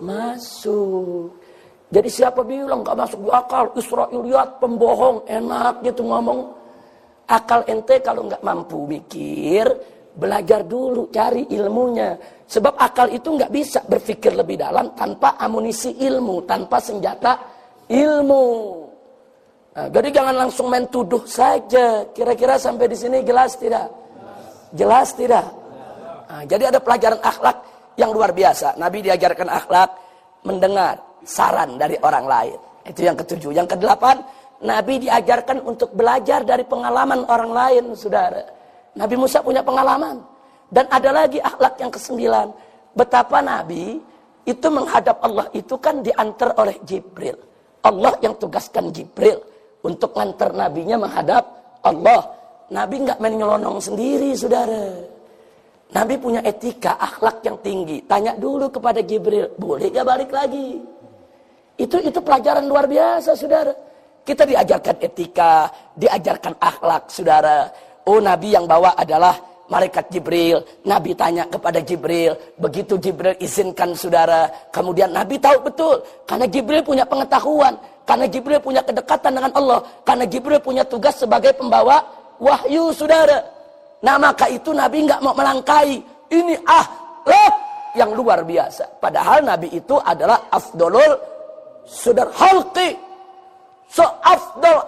Masuk. Jadi siapa bilang gak masuk di akal? Israiliyat, pembohong, enak gitu ngomong. Akal ente kalau nggak mampu mikir, belajar dulu, cari ilmunya. Sebab akal itu nggak bisa berpikir lebih dalam tanpa amunisi ilmu, tanpa senjata ilmu. Nah, jadi jangan langsung main tuduh saja. Kira-kira sampai di sini jelas tidak? Jelas tidak? Nah, jadi ada pelajaran akhlak yang luar biasa. Nabi diajarkan akhlak, mendengar saran dari orang lain. Itu yang ketujuh. Yang kedelapan, Nabi diajarkan untuk belajar dari pengalaman orang lain, saudara. Nabi Musa punya pengalaman. Dan ada lagi akhlak yang kesembilan. Betapa Nabi itu menghadap Allah itu kan diantar oleh Jibril. Allah yang tugaskan Jibril untuk ngantar nabinya menghadap Allah. Nabi nggak main nyelonong sendiri, saudara. Nabi punya etika, akhlak yang tinggi. Tanya dulu kepada Jibril, boleh gak balik lagi? Itu pelajaran luar biasa, saudara. Kita diajarkan etika, diajarkan akhlak, saudara. Oh, Nabi yang bawa adalah malaikat Jibril. Nabi tanya kepada Jibril. Begitu Jibril izinkan, saudara. Kemudian Nabi tahu betul. Karena Jibril punya pengetahuan. Karena Jibril punya kedekatan dengan Allah. Karena Jibril punya tugas sebagai pembawa wahyu, saudara. Nah, maka itu Nabi nggak mau melangkai. Ini akhlak yang luar biasa. Padahal Nabi itu adalah afdolul sudar halqi.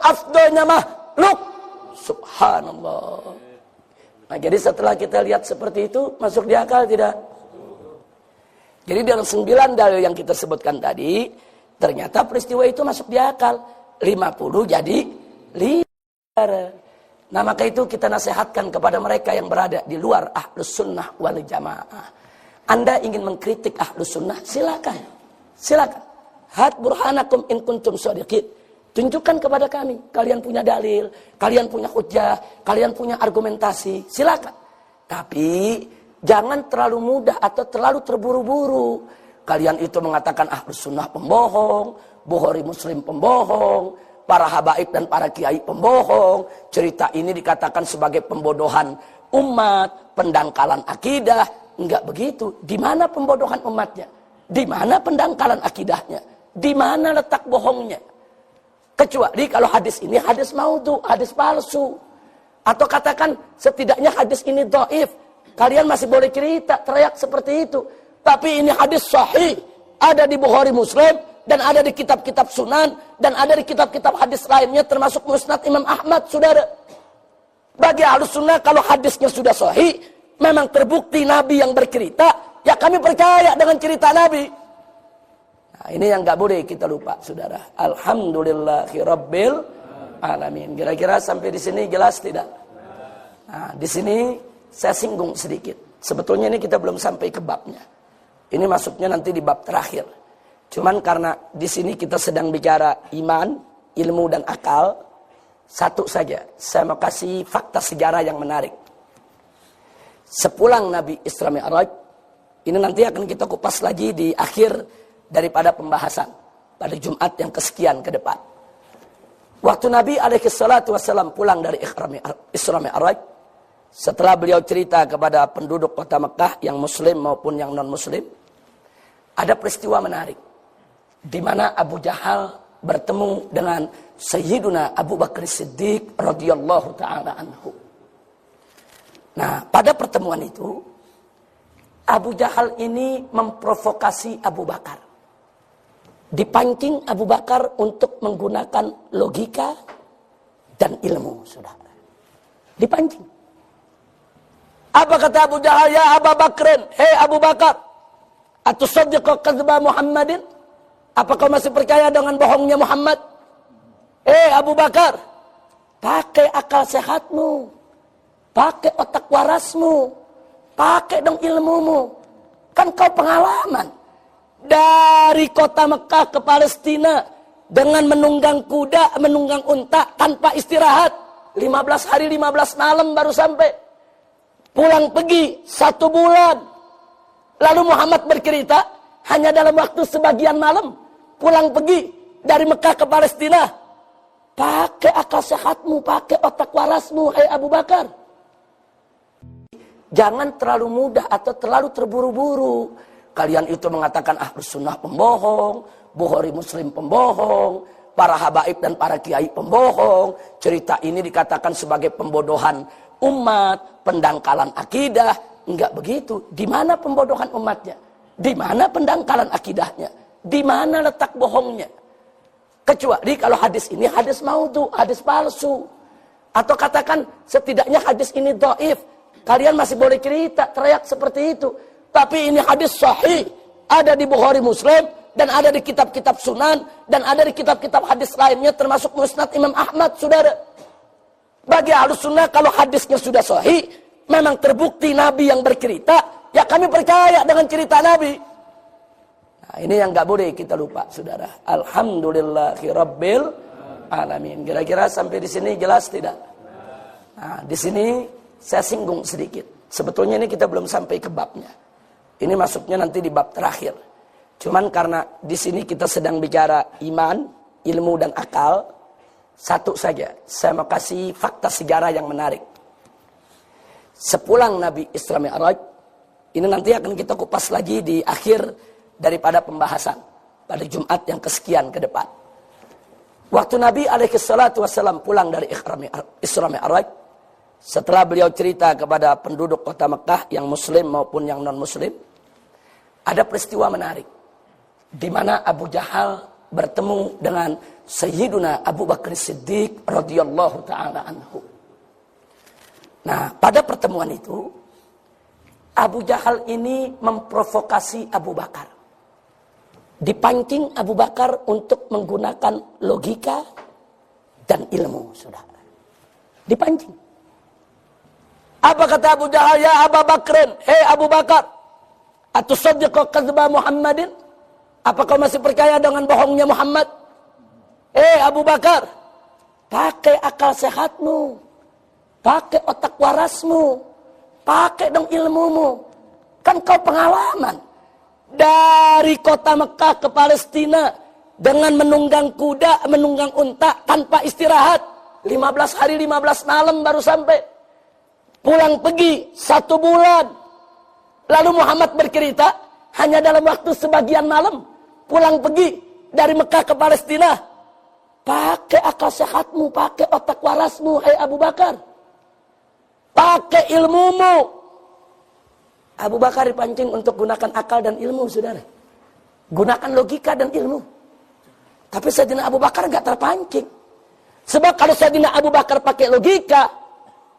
Afdolnya makhluk. Subhanallah. Nah, jadi setelah kita lihat seperti itu, masuk di akal tidak? Jadi dalam 9 dalil yang kita sebutkan tadi, ternyata peristiwa itu masuk di akal. 50 jadi 5. Nah, maka itu kita nasihatkan kepada mereka yang berada di luar Ahlus Sunnah wal Jamaah. Anda ingin mengkritik Ahlus Sunnah, silakan. Silakan. Hat burhanakum in kuntum shadiqin. Tunjukkan kepada kami, kalian punya dalil, kalian punya hujjah, kalian punya argumentasi, silakan. Tapi jangan terlalu mudah atau terlalu terburu-buru. Kalian itu mengatakan Ahlus Sunnah pembohong, Bukhari Muslim pembohong, para habaib dan para kiai pembohong. Cerita ini dikatakan sebagai pembodohan umat, pendangkalan akidah. Enggak begitu. Di mana pembodohan umatnya? Di mana pendangkalan akidahnya? Di mana letak bohongnya? Kecuali kalau hadis ini hadis maudhu, hadis palsu. Atau katakan setidaknya hadis ini dhaif. Kalian masih boleh cerita, teriak seperti itu. Tapi ini hadis sahih. Ada di Bukhari Muslim. Dan ada di kitab-kitab sunan. Dan ada di kitab-kitab hadis lainnya termasuk Musnad Imam Ahmad, saudara. Bagi Ahlus Sunnah kalau hadisnya sudah sahih. Memang terbukti Nabi yang bercerita. Ya kami percaya dengan cerita Nabi. Nah, ini yang gak boleh kita lupa, saudara. Alhamdulillahirabbil alamin. Kira-kira sampai di sini jelas tidak? Nah, di sini saya singgung sedikit. Sebetulnya ini kita belum sampai ke babnya. Ini masuknya nanti di bab terakhir. Cuman karena di sini kita sedang bicara iman, ilmu dan akal. Satu saja, saya mau kasih fakta sejarah yang menarik. Sepulang Nabi Isra Mi'raj, ini nanti akan kita kupas lagi di akhir daripada pembahasan pada Jumat yang kesekian ke depan. Waktu Nabi SAW pulang dari Isra Mi'raj, setelah beliau cerita kepada penduduk kota Mekah yang muslim maupun yang non muslim, ada peristiwa menarik di mana Abu Jahal bertemu dengan Sayyiduna Abu Bakar Siddiq radhiyallahu taala anhu. Nah, pada pertemuan itu Abu Jahal ini memprovokasi Abu Bakar. Dipancing Abu Bakar untuk menggunakan logika dan ilmu, saudara. Dipancing. Apa kata Abu Jahal? Ya Abu Bakrin, hei Abu Bakar, atusaddiqu kadzba Muhammadin? Apa kau masih percaya dengan bohongnya Muhammad? Abu Bakar, pakai akal sehatmu, pakai otak warasmu, pakai dong ilmumu. Kan kau pengalaman. dari kota Mekah ke Palestina dengan menunggang kuda, menunggang unta tanpa istirahat. 15 hari 15 malam baru sampai. Pulang pergi 1 bulan. Lalu Muhammad bercerita hanya dalam waktu sebagian malam pulang pergi dari Mekah ke Palestina. Pakai akal sehatmu, pakai otak warasmu, hai Abu Bakar. Jangan terlalu mudah atau terlalu terburu-buru. Kalian itu mengatakan Ahlus Sunnah pembohong, Bukhari Muslim pembohong, para habaib dan para kiai pembohong. Cerita ini dikatakan sebagai pembodohan umat, pendangkalan akidah. Enggak begitu. Di mana pembodohan umatnya? Di mana pendangkalan akidahnya? Di mana letak bohongnya? Kecuali kalau hadis ini hadis maudhu, hadis palsu. Atau katakan setidaknya hadis ini dhaif. Kalian masih boleh cerita, teriak seperti itu. Tapi ini hadis sahih. Ada di Bukhari Muslim. Dan ada di kitab-kitab sunan. Dan ada di kitab-kitab hadis lainnya. Termasuk Musnad Imam Ahmad, saudara. Bagi Ahlus Sunnah kalau hadisnya sudah sahih. Memang terbukti Nabi yang bercerita. Ya kami percaya dengan cerita Nabi. Nah, ini yang gak boleh kita lupa, saudara. Alhamdulillahirabbil alamin. Kira-kira sampai di sini jelas tidak? Nah, di sini saya singgung sedikit. Sebetulnya ini kita belum sampai ke babnya. Ini masuknya nanti di bab terakhir. Cuman karena di sini kita sedang bicara iman, ilmu dan akal. Satu saja, saya mau kasih fakta sejarah yang menarik. Sepulang Nabi Isra Mi'raj, ini nanti akan kita kupas lagi di akhir daripada pembahasan pada Jumat yang kesekian ke depan. Waktu Nabi SAW pulang dari Isra Mi'raj, setelah beliau cerita kepada penduduk kota Mekah yang muslim maupun yang non muslim, ada peristiwa menarik di mana Abu Jahal bertemu dengan Sayyiduna Abu Bakar Siddiq radhiyallahu taala anhu. Nah, pada pertemuan itu Abu Jahal ini memprovokasi Abu Bakar. Dipancing Abu Bakar untuk menggunakan logika dan ilmu, saudara. Dipancing. Apa kata Abu Jahal? Ya Abu Bakrin, hei Abu Bakar, atusaddiqu kadzba Muhammadin? Apa kau masih percaya dengan bohongnya Muhammad? Abu Bakar, pakai akal sehatmu, pakai otak warasmu, pakai dong ilmumu. Kan kau pengalaman. Dari kota Mekah ke Palestina dengan menunggang kuda, menunggang unta tanpa istirahat. 15 hari 15 malam baru sampai. Pulang pergi 1 bulan. Lalu Muhammad bercerita hanya dalam waktu sebagian malam pulang pergi dari Mekah ke Palestina. Pakai akal sehatmu, pakai otak warasmu, hai Abu Bakar. Pakai ilmumu. Abu Bakar dipancing untuk gunakan akal dan ilmu, saudara. Gunakan logika dan ilmu. Tapi Sayyidina Abu Bakar nggak terpancing. Sebab kalau Sayyidina Abu Bakar pakai logika,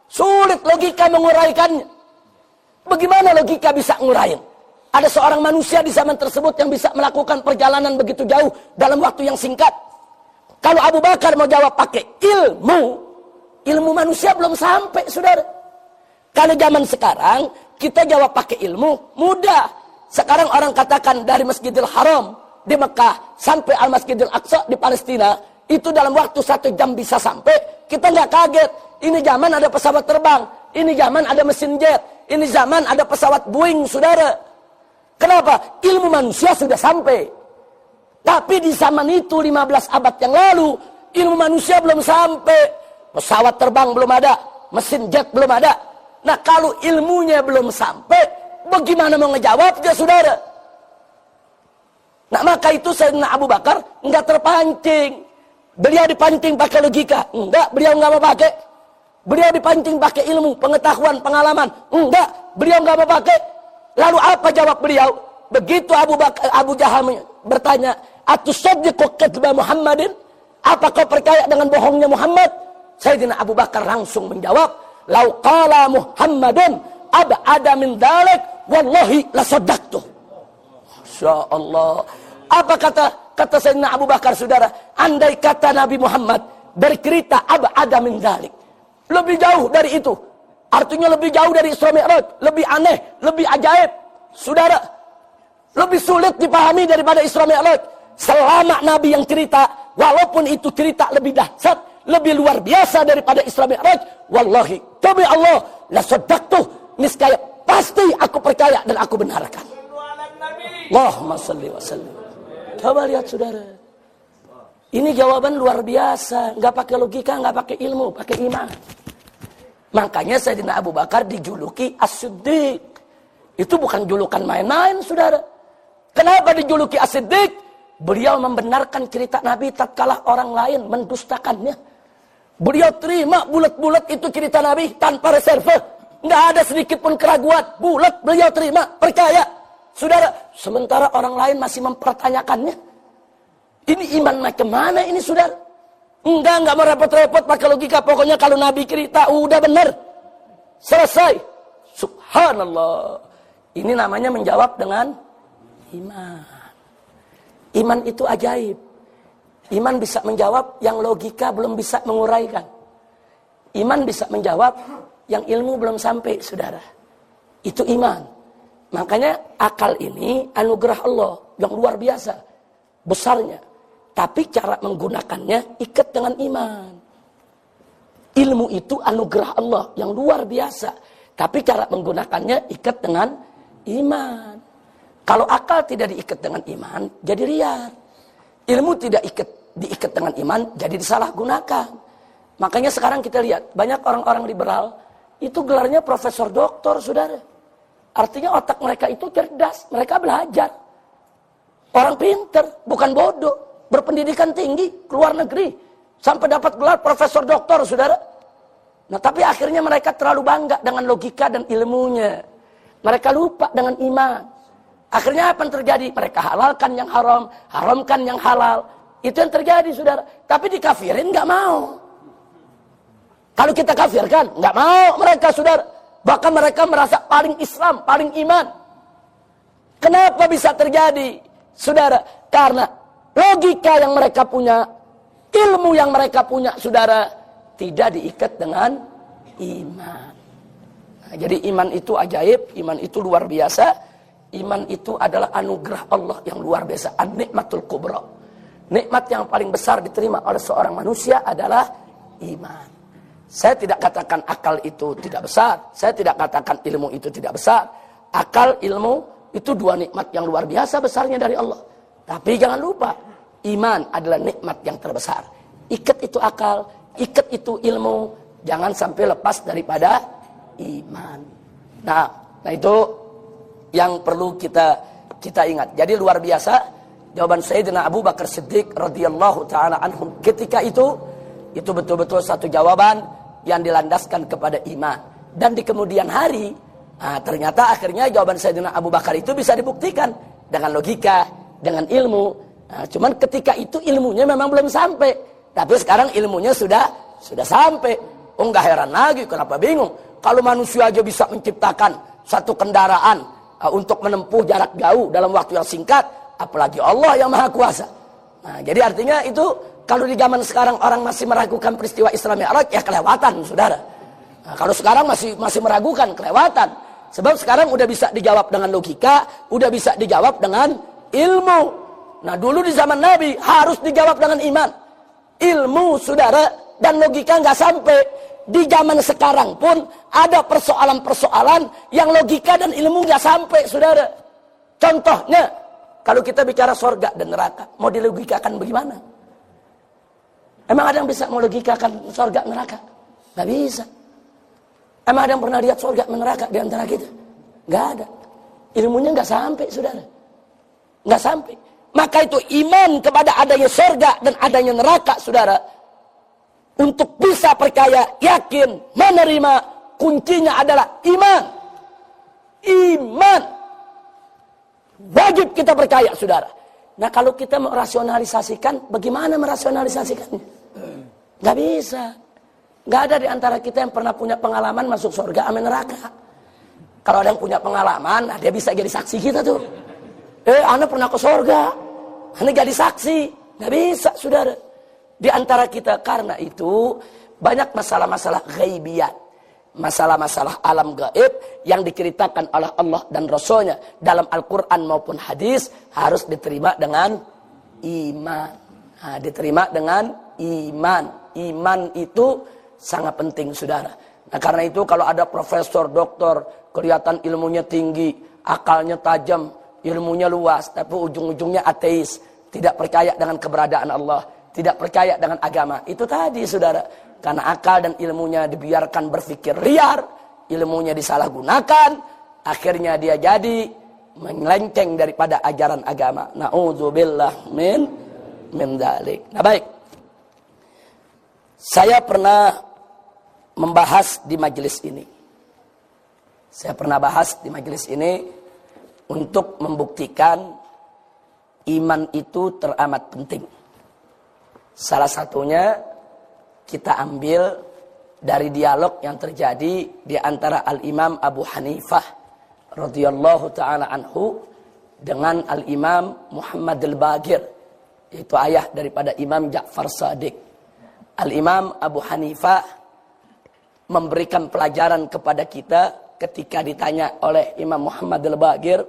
sulit logika menguraikannya. Bagaimana logika bisa ngurain? Ada seorang manusia di zaman tersebut yang bisa melakukan perjalanan begitu jauh dalam waktu yang singkat. Kalau Abu Bakar mau jawab pakai ilmu manusia belum sampai, saudara. Kalau zaman sekarang, kita jawab pakai ilmu, mudah. Sekarang orang katakan dari Masjidil Haram di Mekah sampai Al-Masjidil Aqsa di Palestina, itu dalam waktu 1 jam bisa sampai. Kita nggak kaget. Ini zaman ada pesawat terbang. Ini zaman ada mesin jet. Ini zaman ada pesawat Boeing, saudara. Kenapa? Ilmu manusia sudah sampai. Tapi di zaman itu 15 abad yang lalu, ilmu manusia belum sampai. Pesawat terbang belum ada. Mesin jet belum ada. Nah, kalau ilmunya belum sampai, bagaimana mau ngejawabnya, saudara? Nah, maka itu Sayyidina Abu Bakar enggak terpancing. Beliau dipancing pakai logika. Enggak, beliau enggak mau pakai. Beliau dipancing pakai ilmu, pengetahuan, pengalaman. Enggak, beliau enggak mau pakai. Lalu apa jawab beliau? Begitu Abu Jahal bertanya, "Atusaddiqu kadzba Muhammadin?" Apa kau percaya dengan bohongnya Muhammad? Sayyidina Abu Bakar langsung menjawab, "Lau qala Muhammadun ab'ada min dzalik, wallahi la saddaqtu." Masyaallah. Apa kata Sayyidina Abu Bakar, saudara? Andai kata Nabi Muhammad bercerita ab'ada min dzalik, lebih jauh dari itu. Artinya lebih jauh dari Isra Mi'raj, lebih aneh, lebih ajaib. Saudara, Lebih sulit dipahami daripada Isra Mi'raj. Selama Nabi yang cerita, walaupun itu cerita lebih dahsyat, lebih luar biasa daripada Isra Mi'raj, wallahi, demi Allah, la saddaqtuh, niscaya pasti aku percaya dan aku benarkan. Allahumma shalli wa sallim. Coba lihat saudara. Ini jawaban luar biasa, nggak pakai logika, nggak pakai ilmu, pakai iman. Makanya Sayyidina Abu Bakar dijuluki As-Siddiq. Itu bukan julukan main-main, saudara. Kenapa dijuluki As-Siddiq? Beliau membenarkan cerita Nabi tatkala orang lain mendustakannya. Beliau terima bulat-bulat itu cerita Nabi tanpa reserve. Nggak ada sedikit pun keraguan. Bulat beliau terima, percaya. Saudara, sementara orang lain masih mempertanyakannya. Ini iman macam mana ini, saudara? Enggak mau repot-repot pakai logika. Pokoknya kalau Nabi cerita, udah benar. Selesai. Subhanallah. Ini namanya menjawab dengan iman. Iman itu ajaib. Iman bisa menjawab yang logika belum bisa menguraikan. Iman bisa menjawab yang ilmu belum sampai, saudara. Itu iman. Makanya akal ini anugerah Allah yang luar biasa. Besarnya. Tapi cara menggunakannya ikat dengan iman. Ilmu itu anugerah Allah yang luar biasa. Tapi cara menggunakannya ikat dengan iman. Kalau akal tidak diikat dengan iman, jadi liar. Ilmu tidak diikat dengan iman, jadi disalahgunakan. Makanya sekarang kita lihat, banyak orang-orang liberal, itu gelarnya profesor doktor, saudara. Artinya otak mereka itu cerdas, mereka belajar. Orang pinter, bukan bodoh. Berpendidikan tinggi, keluar negeri. Sampai dapat gelar profesor doktor, saudara. Nah, tapi akhirnya mereka terlalu bangga dengan logika dan ilmunya. Mereka lupa dengan iman. Akhirnya apa yang terjadi? Mereka halalkan yang haram, haramkan yang halal. Itu yang terjadi, saudara. Tapi dikafirin nggak mau. Kalau kita kafirkan, nggak mau mereka, saudara. Bahkan mereka merasa paling Islam, paling iman. Kenapa bisa terjadi, saudara? Karena logika yang mereka punya, ilmu yang mereka punya, saudara, tidak diikat dengan iman. Nah, jadi iman itu ajaib, iman itu luar biasa. Iman itu adalah anugerah Allah yang luar biasa. An-nikmatul kubra. Nikmat yang paling besar diterima oleh seorang manusia adalah iman. Saya tidak katakan akal itu tidak besar. Saya tidak katakan ilmu itu tidak besar. Akal, ilmu itu dua nikmat yang luar biasa besarnya dari Allah. Tapi jangan lupa, iman adalah nikmat yang terbesar. Ikat itu akal, ikat itu ilmu. Jangan sampai lepas daripada iman. Nah itu yang perlu kita ingat. Jadi luar biasa jawaban Sayyidina Abu Bakar Siddiq radhiyallahu taala anhum ketika itu betul-betul satu jawaban yang dilandaskan kepada iman. Dan di kemudian hari, ternyata akhirnya jawaban Sayyidina Abu Bakar itu bisa dibuktikan dengan logika, dengan ilmu. Cuman ketika itu ilmunya memang belum sampai. Tapi sekarang ilmunya sudah sampai. Enggak heran lagi, kenapa bingung? Kalau manusia aja bisa menciptakan satu kendaraan untuk menempuh jarak jauh dalam waktu yang singkat, apalagi Allah yang Maha Kuasa. Nah, jadi artinya itu kalau di zaman sekarang orang masih meragukan peristiwa Isra Mi'raj, ya kelewatan, saudara. Nah, kalau sekarang masih meragukan, kelewatan. Sebab sekarang udah bisa dijawab dengan logika, udah bisa dijawab dengan ilmu. Nah, dulu di zaman Nabi harus dijawab dengan iman. Ilmu, saudara, dan logika nggak sampai. Di zaman sekarang pun ada persoalan-persoalan yang logika dan ilmu nggak sampai, saudara. Contohnya, kalau kita bicara surga dan neraka, mau dilogikakan bagaimana? Emang ada yang bisa melogikakan surga neraka? Nggak bisa. Emang ada yang pernah lihat surga dan neraka di antara kita? Nggak ada. Ilmunya nggak sampai, saudara. Nggak sampai. Maka itu iman kepada adanya surga dan adanya neraka, saudara. Untuk bisa percaya, yakin, menerima, kuncinya adalah iman. Iman. Wajib kita percaya, saudara. Nah, kalau kita merasionalisasikan, bagaimana merasionalisasikannya? Gak bisa. Gak ada di antara kita yang pernah punya pengalaman masuk surga sama neraka. Kalau ada yang punya pengalaman, dia bisa jadi saksi kita tuh. Anda pernah ke surga, Anda jadi saksi. Gak bisa, saudara. Di antara kita, karena itu banyak masalah-masalah ghaibiyat masalah-masalah alam gaib yang diceritakan oleh Allah dan Rasulnya dalam Al-Quran maupun hadis harus diterima dengan iman. Nah, diterima dengan iman. Iman itu sangat penting, saudara. Nah, karena itu kalau ada profesor, doktor, kelihatan ilmunya tinggi, akalnya tajam, ilmunya luas, tapi ujung-ujungnya ateis, tidak percaya dengan keberadaan Allah, tidak percaya dengan agama. Itu tadi, saudara. Karena akal dan ilmunya dibiarkan berpikir liar, ilmunya disalahgunakan, akhirnya dia jadi melenceng daripada ajaran agama. Na'udzubillah min dzalik. Nah, baik. Saya pernah membahas di majelis ini. Saya pernah bahas di majelis ini untuk membuktikan iman itu teramat penting. Salah satunya kita ambil dari dialog yang terjadi di antara Al-Imam Abu Hanifah radhiyallahu ta'ala anhu dengan Al-Imam Muhammad Al-Baqir, yaitu ayah daripada Imam Ja'far Shadiq. Al-Imam Abu Hanifah memberikan pelajaran kepada kita ketika ditanya oleh Imam Muhammad Al-Baqir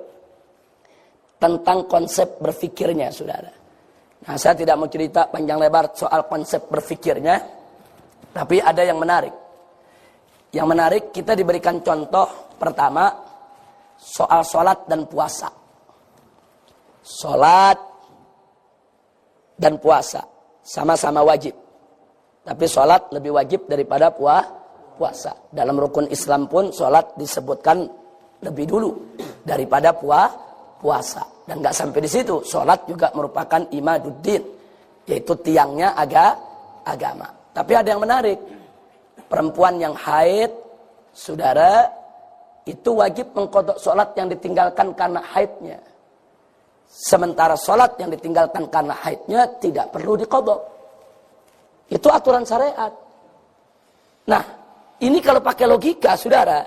tentang konsep berfikirnya, saudara. Nah, saya tidak mau cerita panjang lebar soal konsep berfikirnya, tapi ada yang menarik. Yang menarik, kita diberikan contoh pertama soal sholat dan puasa. Sholat dan puasa sama-sama wajib, tapi sholat lebih wajib daripada puasa. Dalam rukun Islam pun sholat disebutkan lebih dulu daripada puasa. Dan nggak sampai di situ, sholat juga merupakan imaduddin, yaitu tiangnya agama. Tapi ada yang menarik, perempuan yang haid, saudara, itu wajib mengqadha sholat yang ditinggalkan karena haidnya. Sementara sholat yang ditinggalkan karena haidnya tidak perlu diqadha. Itu aturan syariat. Nah, ini kalau pakai logika, saudara,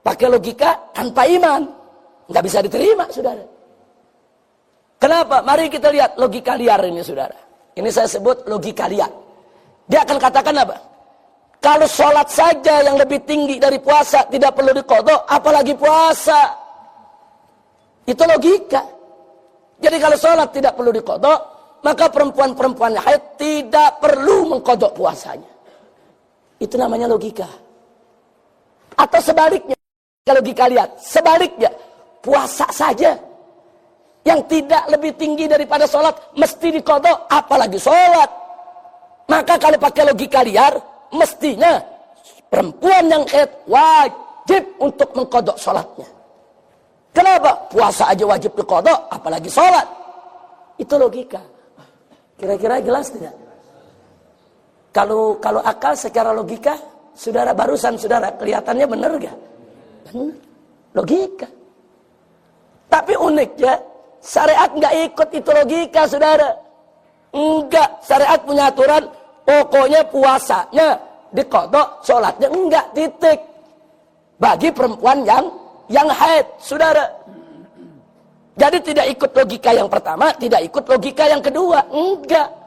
pakai logika tanpa iman, nggak bisa diterima, saudara. Kenapa? Mari kita lihat logika liar ini, saudara. Ini saya sebut logika liar. Dia akan katakan apa? Kalau sholat saja yang lebih tinggi dari puasa tidak perlu diqadha, apalagi puasa. Itu logika. Jadi kalau sholat tidak perlu diqadha, maka perempuan-perempuan haid tidak perlu mengqadha puasanya. Itu namanya logika. Atau sebaliknya, logika lihat. Sebaliknya, puasa saja yang tidak lebih tinggi daripada sholat mesti diqadha, apalagi sholat. Maka kalau pakai logika liar, mestinya perempuan yang haid wajib untuk mengqadha sholatnya. Kenapa? Puasa aja wajib diqadha, apalagi sholat. Itu logika. Kira-kira jelas tidak? Kalau akal secara logika, saudara barusan saudara kelihatannya benar gak? Benar. Logika. Tapi uniknya, syariat nggak ikut itu logika, saudara. Enggak, syariat punya aturan, pokoknya puasanya diqadha, sholatnya enggak, titik. Bagi perempuan yang haid, saudara. Jadi tidak ikut logika yang pertama, tidak ikut logika yang kedua, enggak.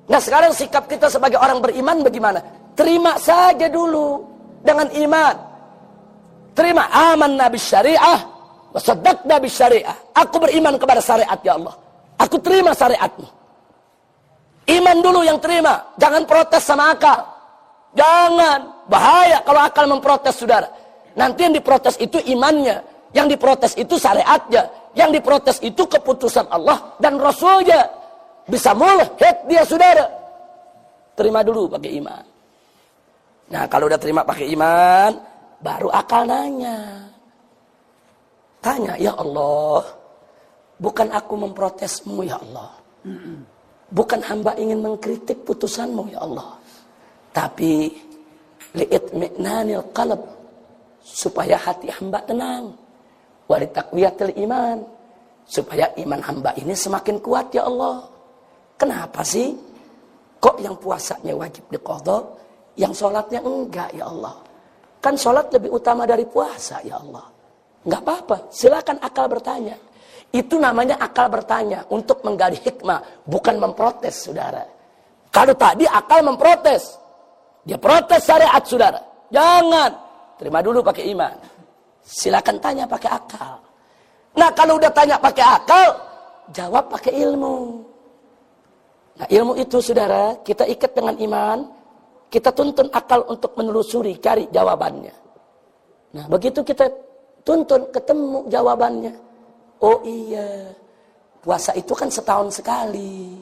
Nah, sekarang sikap kita sebagai orang beriman bagaimana? Terima saja dulu dengan iman. Terima, amanna bisyariah wa saddaqna bisyariah. Aku beriman kepada syariat, ya Allah. Aku terima syariatmu. Iman dulu yang terima, jangan protes sama akal. Jangan, bahaya kalau akal memprotes, saudara. Nanti yang diprotes itu imannya, yang diprotes itu syariatnya, yang diprotes itu keputusan Allah dan Rasulnya. Bisa mulhid dia, saudara. Terima dulu pakai iman. Nah, kalau udah terima pakai iman, baru akal nanya. Tanya, ya Allah, bukan aku memprotesmu, ya Allah. Bukan hamba ingin mengkritik putusanmu, ya Allah. Tapi li'itmi'nanil qalb, supaya hati hamba tenang. Walitaqwiyatil iman, supaya iman hamba ini semakin kuat, ya Allah. Kenapa sih kok yang puasanya wajib diqadha, yang sholatnya enggak, ya Allah? Kan sholat lebih utama dari puasa, ya Allah. Enggak apa-apa, silakan akal bertanya. Itu namanya akal bertanya untuk menggali hikmah, bukan memprotes, saudara. Kalau tadi akal memprotes, dia protes syariat, saudara. Jangan. Terima dulu pakai iman. Silakan tanya pakai akal. Nah, kalau udah tanya pakai akal, jawab pakai ilmu. Nah, ilmu itu saudara, kita ikat dengan iman, kita tuntun akal untuk menelusuri, cari jawabannya. Nah, begitu kita tuntun, ketemu jawabannya. Oh iya, puasa itu kan setahun sekali.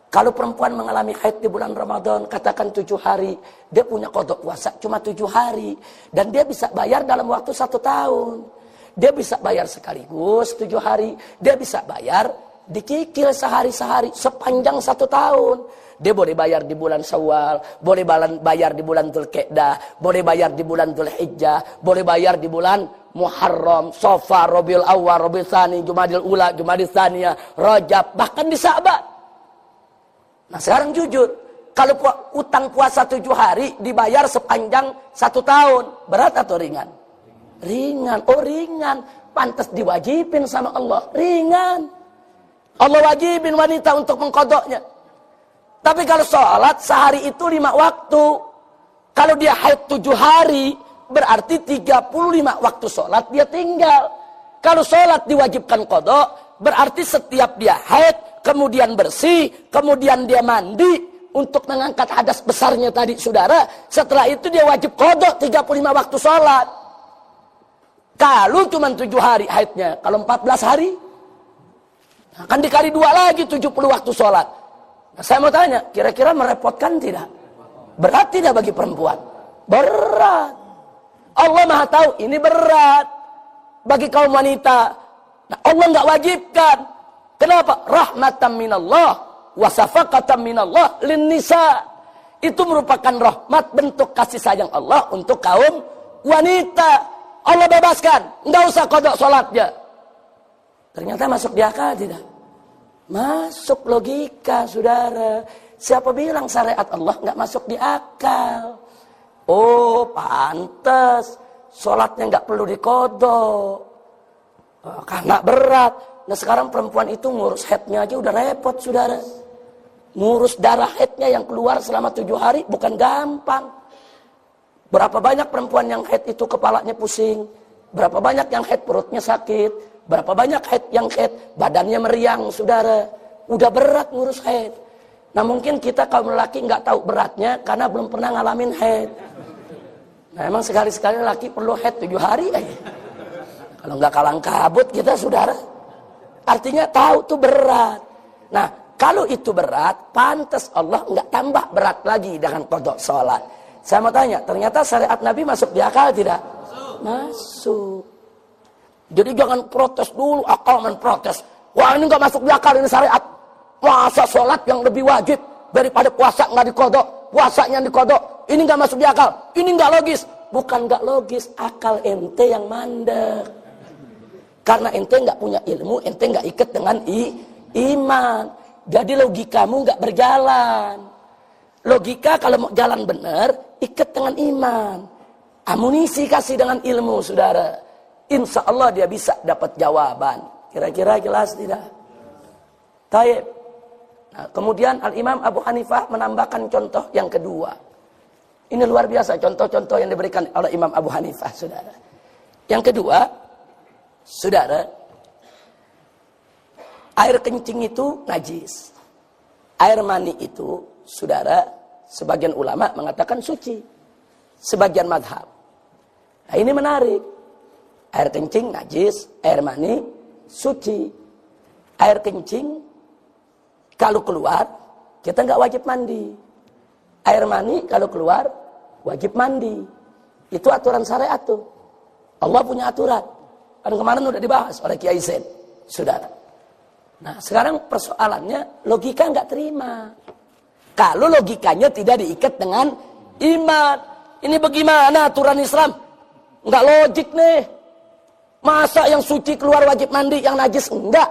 Kalau perempuan mengalami haid di bulan Ramadan, katakan 7 hari, dia punya qada puasa cuma 7 hari. Dan dia bisa bayar dalam waktu 1 tahun. Dia bisa bayar sekaligus 7 hari, dia bisa bayar dicicil sehari-sehari sepanjang 1 tahun. Dia boleh bayar di bulan Syawal, boleh bayar di bulan Dzulqa'dah, boleh bayar di bulan Dzulhijjah, boleh bayar di bulan Muharram, Safar, Rabiul Awwal, Rabiul Tsani, Jumadil Ula, Jumadil Tsaniyah, Rajab, bahkan di Sa'ban. Nah, sekarang jujur, kalau utang puasa 7 hari dibayar sepanjang 1 tahun, berat atau ringan? Ringan. Oh, ringan. Pantas diwajibin sama Allah. Ringan. Allah wajibin wanita untuk mengkodoknya. Tapi kalau sholat sehari itu 5 waktu. Kalau dia haid 7 hari, berarti 35 waktu sholat dia tinggal. Kalau sholat diwajibkan kodok, berarti setiap dia haid, kemudian bersih, kemudian dia mandi untuk mengangkat hadas besarnya tadi, saudara. Setelah itu dia wajib kodok 35 waktu sholat. Kalau cuma 7 hari haidnya, kalau 14 hari, akan dikali 2 lagi 70 waktu sholat. Nah, saya mau tanya, kira-kira merepotkan tidak? Berat tidak bagi perempuan? Berat. Allah Maha tahu ini berat bagi kaum wanita. Nah, Allah nggak wajibkan. Kenapa? Rahmatan minallah wa safaqatan minallah lin nisa. Itu merupakan rahmat, bentuk kasih sayang Allah untuk kaum wanita. Allah bebaskan, nggak usah kodok sholatnya. Ternyata masuk di akal tidak? Masuk logika, saudara. Siapa bilang syariat Allah nggak masuk di akal? Oh, pantes sholatnya nggak perlu dikodok karena berat. Nah, sekarang perempuan itu ngurus haidnya aja udah repot, saudara. Ngurus darah haidnya yang keluar selama 7 hari bukan gampang. Berapa banyak perempuan yang haid itu kepalanya pusing, berapa banyak yang haid perutnya sakit, berapa banyak haid yang haid badannya meriang, saudara. Udah berat ngurus haid. Nah, mungkin kita kaum lelaki nggak tahu beratnya karena belum pernah ngalamin haid. Nah, emang sekali-sekali lelaki perlu haid 7 hari aja. Kalau nggak kalang kabut kita, saudara. Artinya tahu tuh berat. Nah, kalau itu berat, pantas Allah nggak tambah berat lagi dengan qada sholat. Saya mau tanya, ternyata syariat Nabi masuk di akal tidak? Masuk. Jadi jangan protes dulu, akal main protes. Wah, ini nggak masuk di akal, ini syariat. Masa sholat yang lebih wajib daripada puasa nggak dikodok, puasanya dikodok. Ini nggak masuk di akal, ini nggak logis. Bukan nggak logis, akal ente yang mandek. Karena ente nggak punya ilmu, ente nggak ikat dengan iman. Jadi logikamu nggak berjalan. Logika kalau mau jalan benar, ikat dengan iman. Amunisi kasih dengan ilmu, saudara. Insya Allah dia bisa dapat jawaban. Kira-kira jelas tidak? Taib. Nah, kemudian Al-Imam Abu Hanifah menambahkan contoh yang kedua. Ini luar biasa contoh-contoh yang diberikan oleh Imam Abu Hanifah, saudara. Yang kedua, saudara, air kencing itu najis. Air mani itu, saudara, sebagian ulama mengatakan suci. Sebagian madhab. Nah, ini menarik. Air kencing najis, air mani suci. Air kencing kalau keluar kita nggak wajib mandi. Air mani kalau keluar wajib mandi. Itu aturan syariat tuh. Allah punya aturan. Kan kemarin udah dibahas oleh Kiai Zain, saudara. Nah, sekarang persoalannya logika nggak terima. Kalau logikanya tidak diikat dengan iman. Ini bagaimana aturan Islam? Nggak logik nih. Masa yang suci keluar wajib mandi, yang najis enggak?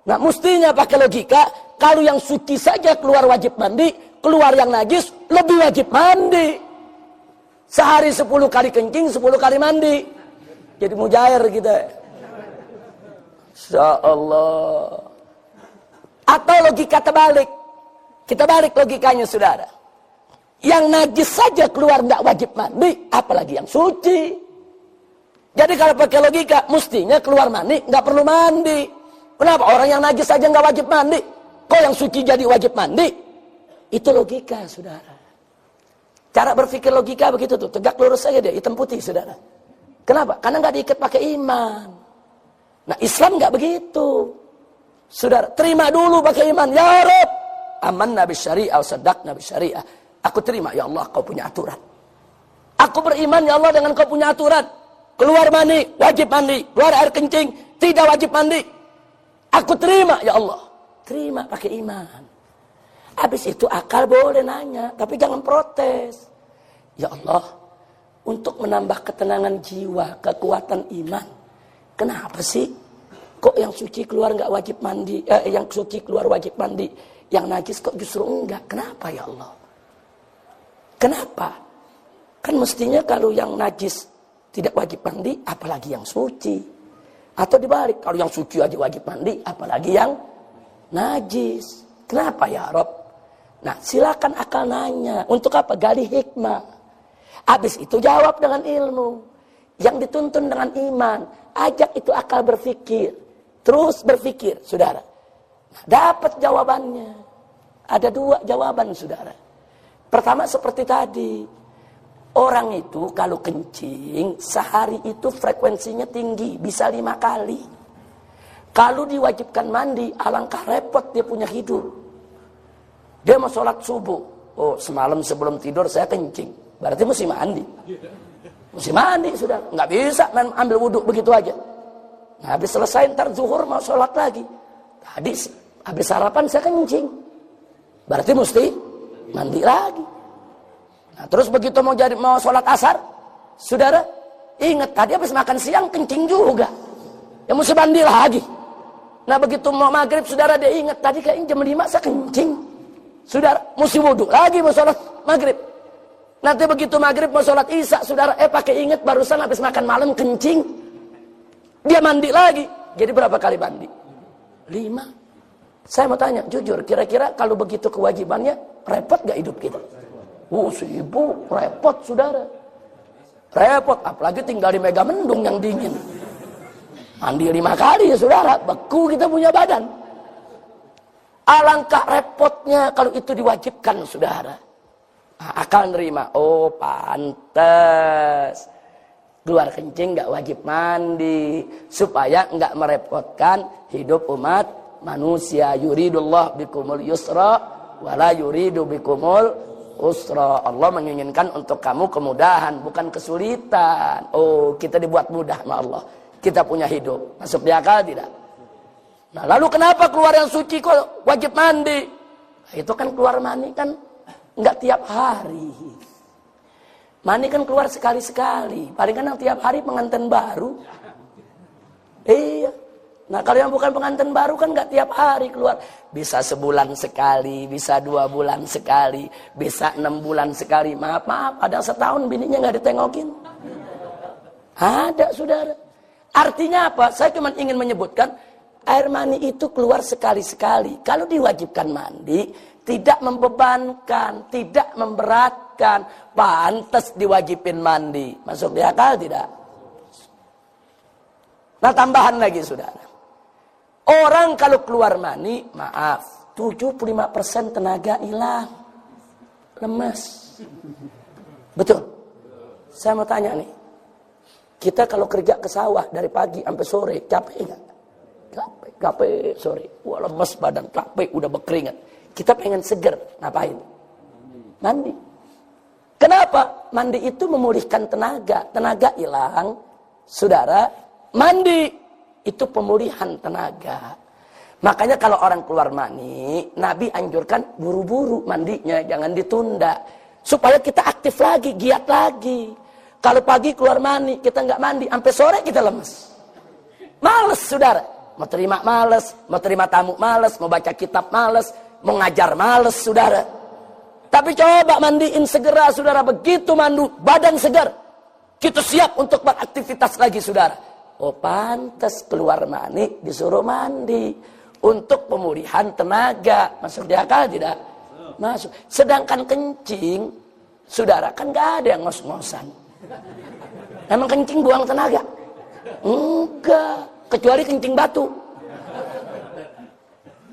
Nah, mestinya pakai logika. Kalau yang suci saja keluar wajib mandi, keluar yang najis lebih wajib mandi. Sehari 10 kali kencing, 10 kali mandi. Jadi mujair kita. Insya Allah. Atau logika terbalik. Kita balik logikanya, saudara. Yang najis saja keluar nggak wajib mandi, apalagi yang suci. Jadi kalau pakai logika, mestinya keluar mandi nggak perlu mandi. Kenapa orang yang najis saja nggak wajib mandi? Kok yang suci jadi wajib mandi? Itu logika, saudara. Cara berpikir logika begitu tuh, tegak lurus saja dia, hitam putih, saudara. Kenapa? Karena nggak diikat pakai iman. Nah, Islam nggak begitu. Saudara, terima dulu pakai iman. Ya Rabb, amanna bisyari'ah wa saddaqna bisyari'ah. Aku terima, ya Allah, kau punya aturan. Aku beriman, ya Allah, dengan kau punya aturan. Keluar mandi, wajib mandi. Keluar air kencing, tidak wajib mandi. Aku terima, ya Allah. Terima pakai iman. Habis itu akal boleh nanya, tapi jangan protes. Ya Allah, untuk menambah ketenangan jiwa, kekuatan iman. Kenapa sih? Kok yang suci keluar nggak wajib mandi? Yang suci keluar wajib mandi. Yang najis kok justru enggak? Kenapa, ya Allah? Kenapa? Kan mestinya kalau yang najis tidak wajib mandi, apalagi yang suci. Atau dibalik, kalau yang suci aja wajib mandi, apalagi yang najis. Kenapa ya Rob? Nah, silakan akal nanya. Untuk apa? Gali hikmah. Habis itu jawab dengan ilmu. Yang dituntun dengan iman. Ajak itu akal berpikir. Terus berpikir, saudara. Nah, dapat jawabannya. Ada 2 jawaban, saudara. Pertama seperti tadi, orang itu kalau kencing sehari itu frekuensinya tinggi, bisa 5 kali. Kalau diwajibkan mandi, alangkah repot dia punya hidup. Dia mau sholat subuh, oh semalam sebelum tidur saya kencing, berarti mesti mandi. Mesti mandi sudah, nggak bisa main ambil wudhu begitu aja. Nah, habis selesai ntar zuhur mau sholat lagi. Tadi habis sarapan saya kencing, berarti mesti mandi lagi. Nah, terus begitu mau sholat asar, saudara, ingat tadi habis makan siang kencing juga. Ya mesti mandi lagi. Nah, begitu mau maghrib, saudara, dia ingat tadi kayaknya jam 5 saya kencing. Saudara, mesti wudhu lagi mau sholat maghrib. Nanti begitu maghrib mau sholat isya, saudara, pakai ingat barusan habis makan malam kencing. Dia mandi lagi. Jadi berapa kali mandi? 5. Saya mau tanya, jujur, kira-kira kalau begitu kewajibannya, repot gak hidup kita? Sibuk, repot, saudara. Repot, apalagi tinggal di Megamendung yang dingin. Mandi 5 kali ya, saudara, beku kita punya badan. Alangkah repotnya kalau itu diwajibkan, saudara. Nah, akal nerima, oh pantes. Keluar kencing gak wajib mandi. Supaya gak merepotkan hidup umat manusia. Yuridullah bikumul yusra wala yuridu bikumul usra. Allah menginginkan untuk kamu kemudahan, bukan kesulitan. Oh, kita dibuat mudah sama Allah. Kita punya hidup. Masuk di akal tidak? Nah, lalu kenapa keluar yang suci kok wajib mandi? Nah, itu kan keluar mandi kan nggak tiap hari. Mandi kan keluar sekali-sekali. Paling kan yang tiap hari pengantin baru. Iya. Nah, kalau yang bukan pengantin baru kan nggak tiap hari keluar. Bisa sebulan sekali, bisa 2 bulan sekali, bisa 6 bulan sekali. Maaf, ada setahun bininya nggak ditengokin. Ada, saudara. Artinya apa? Saya cuma ingin menyebutkan air mani itu keluar sekali-sekali. Kalau diwajibkan mandi, tidak membebankan, tidak memberatkan, pantas diwajibin mandi. Masuk di akal tidak? Nah, tambahan lagi, saudara. Orang kalau keluar mani, maaf, 75% tenaga hilang. Lemes. Betul? Saya mau tanya nih. Kita kalau kerja ke sawah dari pagi sampai sore, capek enggak? Capek sore. Wah, lemes badan, capek, udah berkeringat. Kita pengen seger, ngapain? Mandi. Kenapa? Mandi itu memulihkan tenaga. Tenaga hilang, saudara. Mandi itu pemulihan tenaga. Makanya kalau orang keluar mani, Nabi anjurkan buru-buru mandinya, jangan ditunda. Supaya kita aktif lagi, giat lagi. Kalau pagi keluar mani, kita nggak mandi, sampai sore kita lemes. Males, saudara. Mau terima males, mau terima tamu males, mau baca kitab males, mau ngajar males, saudara. Tapi coba mandiin segera, saudara. Begitu mandu, badan segar. Kita siap untuk beraktivitas lagi, saudara. Oh, pantas keluar mani, disuruh mandi. Untuk pemulihan tenaga. Masuk di akal tidak? Masuk. Sedangkan kencing, Saudara, kan gak ada yang ngos-ngosan. Emang kencing buang tenaga? Enggak, kecuali kencing batu.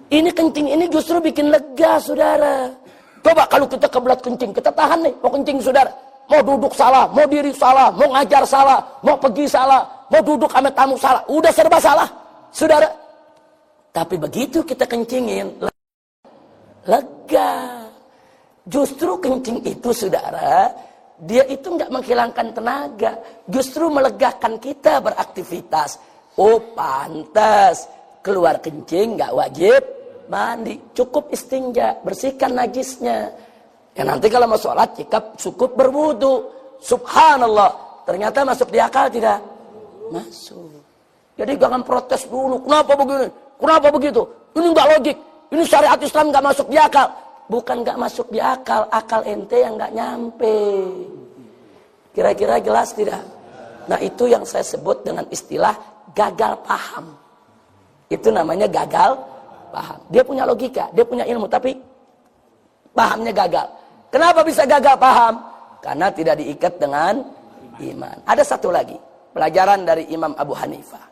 Ini kencing ini justru bikin lega, saudara. Coba kalau kita kebelat kencing, kita tahan nih, mau kencing, saudara. Mau duduk salah, mau diri salah, mau ngajar salah, mau pergi salah, mau duduk sama tamu salah. Udah serba salah, saudara. Tapi begitu kita kencingin, lega. Justru kencing itu, saudara, dia itu nggak menghilangkan tenaga, justru melegakan kita beraktivitas. Oh, pantas keluar kencing nggak wajib mandi, cukup istinja, bersihkan najisnya. Ya nanti kalau mau sholat cukup berwudu. Subhanallah, ternyata masuk di akal tidak? Masuk. Jadi jangan protes dulu. Kenapa begini? Kenapa begitu? Ini nggak logik. Ini syariat Islam nggak masuk di akal. Bukan nggak masuk di akal, akal ente yang nggak nyampe. Kira-kira jelas tidak? Nah itu yang saya sebut dengan istilah gagal paham. Itu namanya gagal paham. Dia punya logika, dia punya ilmu, tapi pahamnya gagal. Kenapa bisa gagal paham? Karena tidak diikat dengan iman. Ada satu lagi pelajaran dari Imam Abu Hanifah.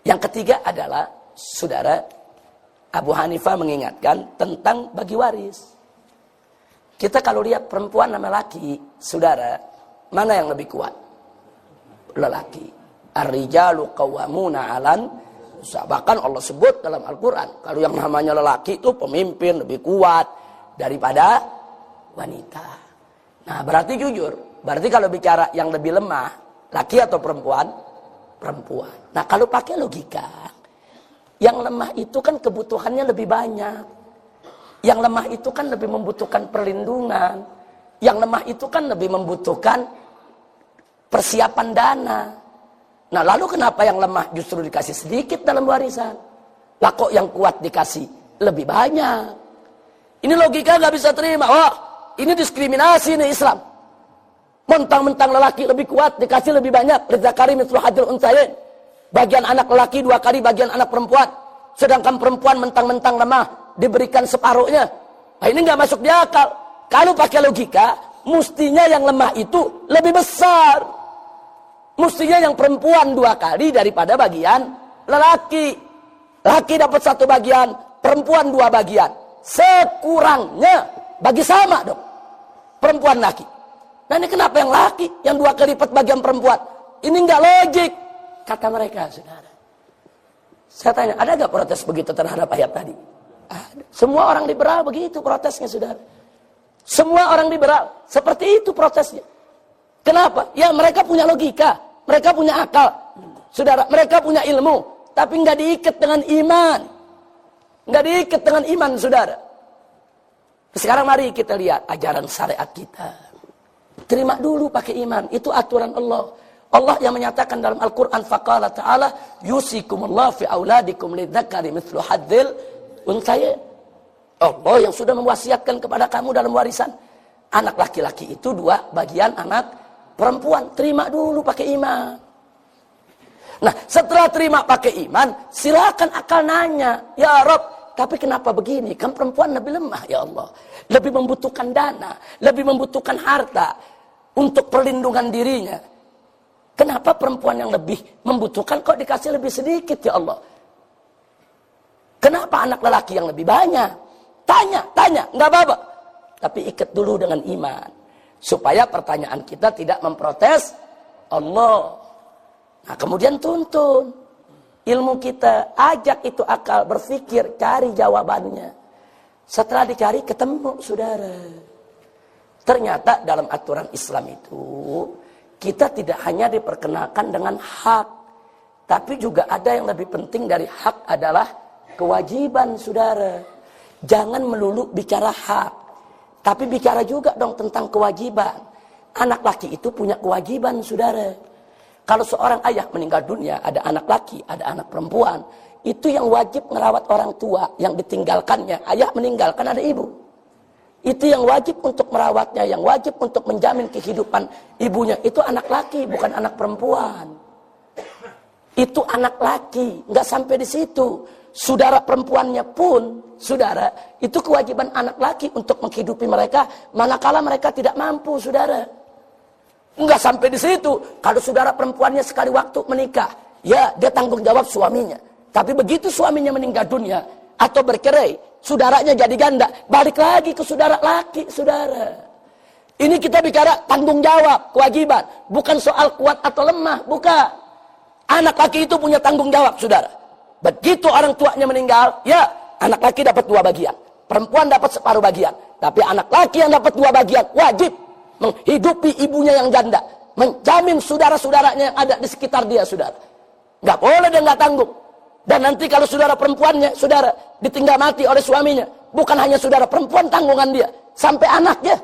Yang ketiga adalah, saudara, Abu Hanifah mengingatkan tentang bagi waris. Kita kalau lihat perempuan sama laki, saudara, mana yang lebih kuat? Lelaki. Ar-rijalu qawwamuna 'alan nisa. Bahkan Allah sebut dalam Al-Quran, kalau yang namanya lelaki itu pemimpin lebih kuat daripada wanita. Nah berarti jujur, berarti kalau bicara yang lebih lemah, laki atau perempuan? Perempuan. Nah kalau pakai logika, yang lemah itu kan kebutuhannya lebih banyak. Yang lemah itu kan lebih membutuhkan perlindungan. Yang lemah itu kan lebih membutuhkan persiapan dana. Nah lalu kenapa yang lemah justru dikasih sedikit dalam warisan? Lah kok yang kuat dikasih lebih banyak? Ini logika nggak bisa terima. Oh, ini diskriminasi nih Islam. Mentang-mentang lelaki lebih kuat dikasih lebih banyak. Lidzakari mithlu hadzil untsayain. Bagian anak lelaki 2 kali bagian anak perempuan. Sedangkan perempuan mentang-mentang lemah diberikan separuhnya. Nah, ini nggak masuk di akal. Kalau pakai logika, mestinya yang lemah itu lebih besar. Mestinya yang perempuan 2 kali daripada bagian lelaki. Laki dapat 1 bagian, perempuan 2 bagian. Sekurangnya bagi sama dong. Perempuan laki. Nah ini kenapa yang laki yang 2 kali lipat bagian perempuan? Ini nggak logik, kata mereka, saudara. Saya tanya, ada nggak protes begitu terhadap ayat tadi? Ada. Semua orang liberal begitu protesnya, saudara. Semua orang liberal seperti itu protesnya. Kenapa? Ya mereka punya logika, mereka punya akal, saudara. Mereka punya ilmu, tapi nggak diikat dengan iman. Nggak diikat dengan iman, saudara. Sekarang mari kita lihat ajaran syariat kita. Terima dulu pakai iman. Itu aturan Allah. Allah yang menyatakan dalam Al-Quran, faqala ta'ala, yusikumullah fi auladikum lidzakari mithlu hadzil untsayain. Allah yang sudah mewasiatkan kepada kamu dalam warisan. Anak laki-laki itu 2 bagian anak perempuan. Terima dulu pakai iman. Nah, setelah terima pakai iman, silakan akal nanya, ya Rabb, tapi kenapa begini? Kan perempuan lebih lemah, ya Allah. Lebih membutuhkan dana, lebih membutuhkan harta untuk perlindungan dirinya. Kenapa perempuan yang lebih membutuhkan kok dikasih lebih sedikit, ya Allah? Kenapa anak lelaki yang lebih banyak? Tanya, nggak apa-apa. Tapi ikat dulu dengan iman. Supaya pertanyaan kita tidak memprotes Allah. Nah, kemudian tuntun ilmu kita, ajak itu akal, berpikir, cari jawabannya. Setelah dicari, ketemu, saudara. Ternyata dalam aturan Islam itu, kita tidak hanya diperkenalkan dengan hak, tapi juga ada yang lebih penting dari hak adalah kewajiban, saudara. Jangan melulu bicara hak, tapi bicara juga dong tentang kewajiban. Anak laki itu punya kewajiban, saudara. Kalau seorang ayah meninggal dunia, ada anak laki, ada anak perempuan, itu yang wajib merawat orang tua yang ditinggalkannya. Ayah meninggal, kan ada ibu. Itu yang wajib untuk merawatnya, yang wajib untuk menjamin kehidupan ibunya. Itu anak laki, bukan anak perempuan. Itu anak laki, nggak sampai di situ. saudara perempuannya pun, saudara, itu kewajiban anak laki untuk menghidupi mereka manakala mereka tidak mampu, saudara. Enggak sampai di situ. Kalau saudara perempuannya sekali waktu menikah, ya dia tanggung jawab suaminya. Tapi begitu suaminya meninggal dunia atau bercerai, saudaranya jadi ganda, balik lagi ke saudara laki, saudara. Ini kita bicara tanggung jawab, kewajiban, bukan soal kuat atau lemah, bukan. Anak laki itu punya tanggung jawab, saudara. Begitu orang tuanya meninggal, ya anak laki dapat 2 bagian, perempuan dapat separuh bagian. Tapi anak laki yang dapat 2 bagian wajib menghidupi ibunya yang janda, menjamin saudara-saudaranya yang ada di sekitar dia, saudara. Nggak boleh dia nggak tanggung. Dan nanti kalau saudara perempuannya, saudara, ditinggal mati oleh suaminya, bukan hanya saudara perempuan tanggungan dia, sampai anaknya,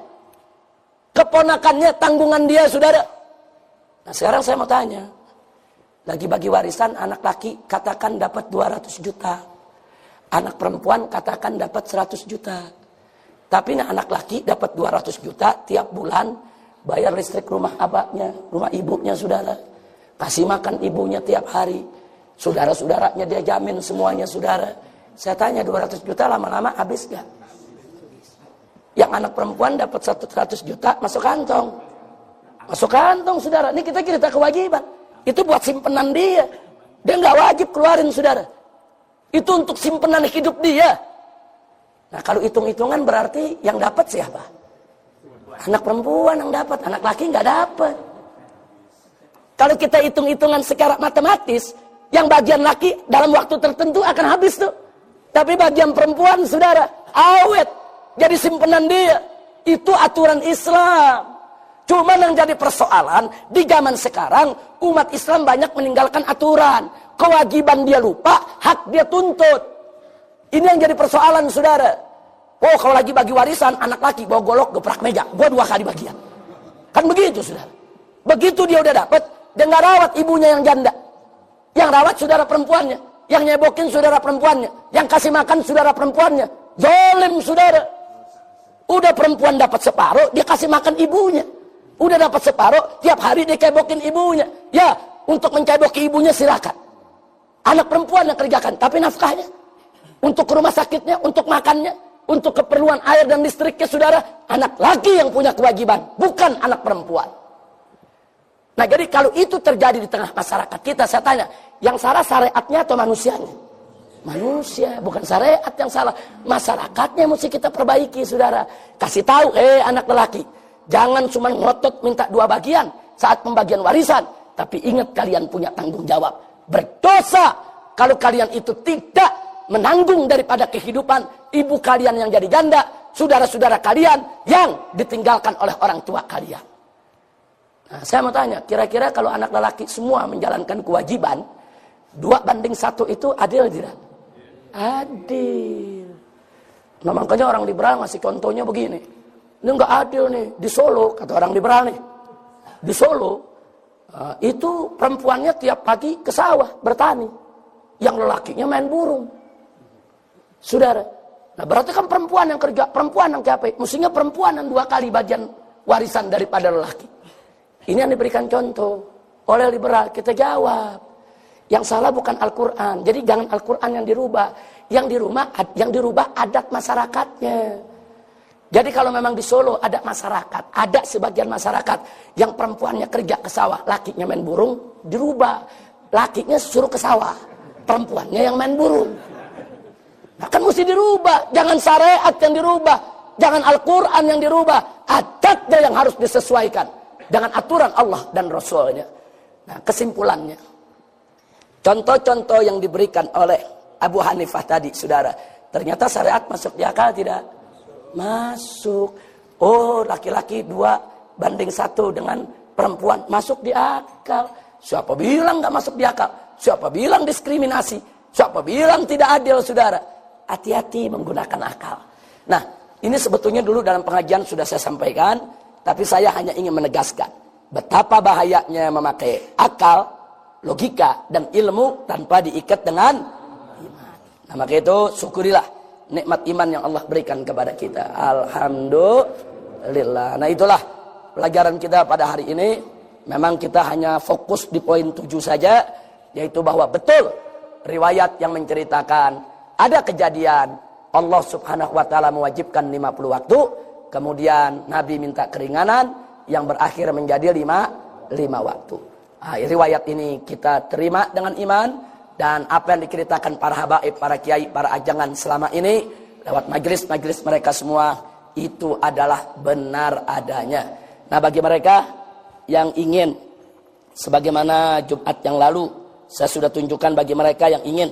keponakannya tanggungan dia, saudara. Nah sekarang saya mau tanya, lagi bagi warisan anak laki katakan dapat 200 juta, anak perempuan katakan dapat 100 juta. Tapi nah, anak laki dapat 200 juta tiap bulan, bayar listrik rumah abahnya, rumah ibunya, saudara. Kasih makan ibunya tiap hari. Saudara-saudaranya dia jamin semuanya, saudara. Saya tanya 200 juta lama-lama habis gak? Yang anak perempuan dapat 100 juta masuk kantong. Masuk kantong, saudara. Ini kita cerita kewajiban. Itu buat simpenan dia. Dia nggak wajib keluarin, saudara. Itu untuk simpenan hidup dia. Nah kalau hitung-hitungan berarti yang dapat siapa? Anak perempuan yang dapat, anak laki nggak dapat. Kalau kita hitung-hitungan secara matematis, yang bagian laki dalam waktu tertentu akan habis tuh. Tapi bagian perempuan, saudara, awet, jadi simpenan dia. Itu aturan Islam. Cuma yang jadi persoalan, di zaman sekarang, umat Islam banyak meninggalkan aturan. Kewajiban dia lupa, hak dia tuntut. Ini yang jadi persoalan, saudara. Oh, kalau lagi bagi warisan, anak laki bawa golok, geprak meja. Gua 2 kali bagian. Kan begitu, saudara. Begitu dia udah dapat, dia nggak rawat ibunya yang janda. Yang rawat saudara perempuannya. Yang nyebokin saudara perempuannya. Yang kasih makan saudara perempuannya. Zalim, saudara. Udah perempuan dapat separuh, dia kasih makan ibunya. Udah dapat separuh, tiap hari dia kebokin ibunya. Ya, untuk menceboki ibunya silakan. Anak perempuan yang kerjakan, tapi nafkahnya. Untuk ke rumah sakitnya, untuk makannya, untuk keperluan air dan listriknya, saudara, anak laki yang punya kewajiban, bukan anak perempuan. Nah, jadi kalau itu terjadi di tengah masyarakat kita, saya tanya, yang salah syariatnya atau manusianya? Manusia, bukan syariat yang salah. Masyarakatnya mesti kita perbaiki, saudara. Kasih tahu, anak lelaki, jangan cuma ngotot minta 2 bagian saat pembagian warisan, tapi ingat kalian punya tanggung jawab. Berdosa kalau kalian itu tidak menanggung daripada kehidupan ibu kalian yang jadi janda, saudara-saudara kalian yang ditinggalkan oleh orang tua kalian. Nah, saya mau tanya, kira-kira kalau anak lelaki semua menjalankan kewajiban, 2:1 itu adil tidak? Adil. Nah, makanya orang liberal ngasih contohnya begini. Ini enggak adil nih, di Solo, kata orang liberal nih. Di Solo, itu perempuannya tiap pagi ke sawah bertani. Yang lelakinya main burung. Saudara, nah berarti kan perempuan yang kerja, perempuan yang capek. Mestinya perempuan yang 2 kali bagian warisan daripada lelaki. Ini yang diberikan contoh oleh liberal. Kita jawab, yang salah bukan Al-Quran. Jadi jangan Al-Quran yang dirubah. Yang dirubah adat masyarakatnya. Jadi kalau memang di Solo ada masyarakat, ada sebagian masyarakat yang perempuannya kerja ke sawah, lakinya main burung, dirubah. Lakinya suruh ke sawah, perempuannya yang main burung. Nah, kan mesti dirubah. Jangan syariat yang dirubah. Jangan Al-Quran yang dirubah. Adatnya yang harus disesuaikan dengan aturan Allah dan Rasulnya. Nah, kesimpulannya. Contoh-contoh yang diberikan oleh Abu Hanifah tadi, saudara. Ternyata syariat masuk di akal tidak? Masuk. Oh, laki-laki 2:1 dengan perempuan. Masuk di akal. Siapa bilang nggak masuk di akal? Siapa bilang diskriminasi? Siapa bilang tidak adil, saudara? Hati-hati menggunakan akal. Nah, ini sebetulnya dulu dalam pengajian sudah saya sampaikan, tapi saya hanya ingin menegaskan betapa bahayanya memakai akal, logika, dan ilmu tanpa diikat dengan iman. Nah, maka itu syukurilah nikmat iman yang Allah berikan kepada kita. Alhamdulillah. Nah, itulah pelajaran kita pada hari ini. Memang kita hanya fokus di poin 7 saja, yaitu bahwa betul riwayat yang menceritakan ada kejadian Allah subhanahu wa ta'ala mewajibkan 50 waktu. Kemudian Nabi minta keringanan yang berakhir menjadi 5 waktu. Nah, riwayat ini kita terima dengan iman. Dan apa yang diceritakan para habaib, para kiai, para ajangan selama ini lewat majelis-majelis mereka semua itu adalah benar adanya. Nah, bagi mereka yang ingin, sebagaimana Jumat yang lalu saya sudah tunjukkan bagi mereka yang ingin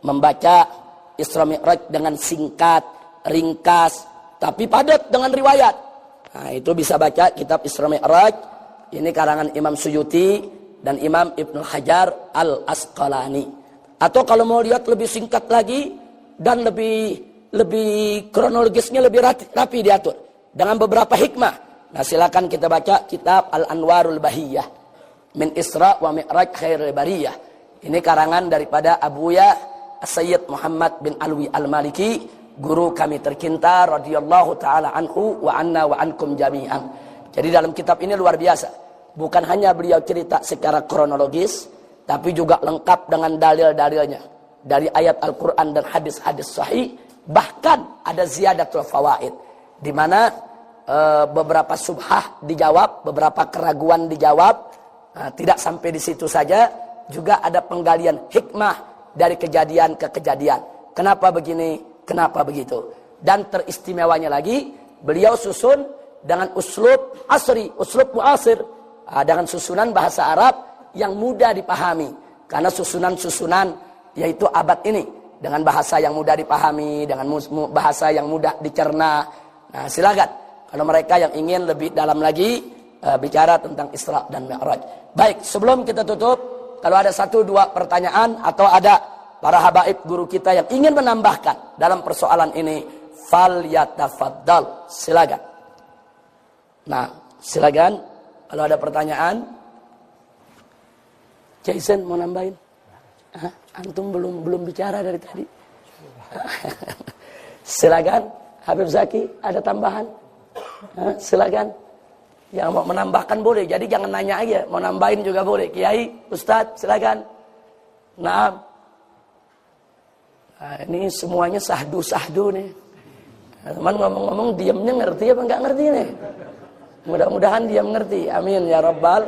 membaca Isra Mi'raj dengan singkat, ringkas, tapi padat dengan riwayat. Nah, itu bisa baca kitab Isra Mi'raj. Ini karangan Imam Suyuti dan Imam Ibnu Hajar Al-Asqalani. Atau kalau mau lihat lebih singkat lagi dan lebih kronologisnya lebih rapi diatur dengan beberapa hikmah. Nah, silakan kita baca kitab Al-Anwarul Bahiyah min Isra wa Mi'raj Khairil Bariyah. Ini karangan daripada Abuya Sayyid Muhammad bin Alwi Al-Maliki, guru kami tercinta radhiyallahu taala anhu wa anna wa ankum jami'an. Jadi dalam kitab ini luar biasa. Bukan hanya beliau cerita secara kronologis, tapi juga lengkap dengan dalil-dalilnya dari ayat Al-Quran dan hadis-hadis sahih. Bahkan ada ziyadatul fawaid, di mana beberapa subhah dijawab, beberapa keraguan dijawab. Nah, tidak sampai di situ saja, juga ada penggalian hikmah dari kejadian ke kejadian. Kenapa begini, kenapa begitu. Dan teristimewanya lagi, beliau susun dengan uslub asri, uslub muasir, dengan susunan bahasa Arab yang mudah dipahami. Karena susunan-susunan yaitu abad ini dengan bahasa yang mudah dipahami, dengan bahasa yang mudah dicerna. Nah, silakan kalau mereka yang ingin lebih dalam lagi bicara tentang Isra dan Mi'raj. Baik, sebelum kita tutup, kalau ada 1-2 pertanyaan atau ada para habaib guru kita yang ingin menambahkan dalam persoalan ini, fal yatafaddal. Silakan. Nah, silakan kalau ada pertanyaan. Jason mau nambahin? Antum belum bicara dari tadi. Silakan, Habib Zaki ada tambahan? Silakan. Yang mau menambahkan boleh. Jadi jangan nanya aja, mau nambahin juga boleh. Kiai, Ustadz, silakan. Nah, ini semuanya sahdu-sahdu nih. Teman ngomong-ngomong diamnya ngerti apa enggak ngerti nih? Mudah-mudahan dia mengerti. Amin ya rabbal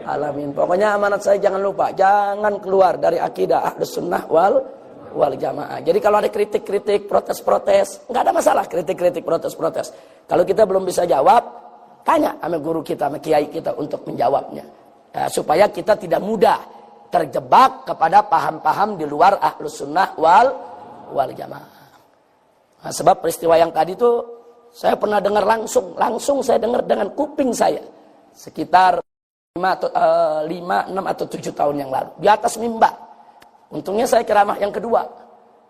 alamin. Pokoknya amanat saya jangan lupa, jangan keluar dari akidah Ahlus Sunnah wal Jamaah. Jadi kalau ada kritik-kritik, protes-protes, nggak ada masalah kritik-kritik, protes-protes. Kalau kita belum bisa jawab, tanya sama guru kita, sama kiai kita untuk menjawabnya. Ya, supaya kita tidak mudah terjebak kepada paham-paham di luar Ahlus Sunnah wal Jamaah. Nah, sebab peristiwa yang tadi itu saya pernah dengar langsung saya dengar dengan kuping saya sekitar 5, 6 atau 7 tahun yang lalu di atas mimbar. Untungnya saya ceramah yang kedua.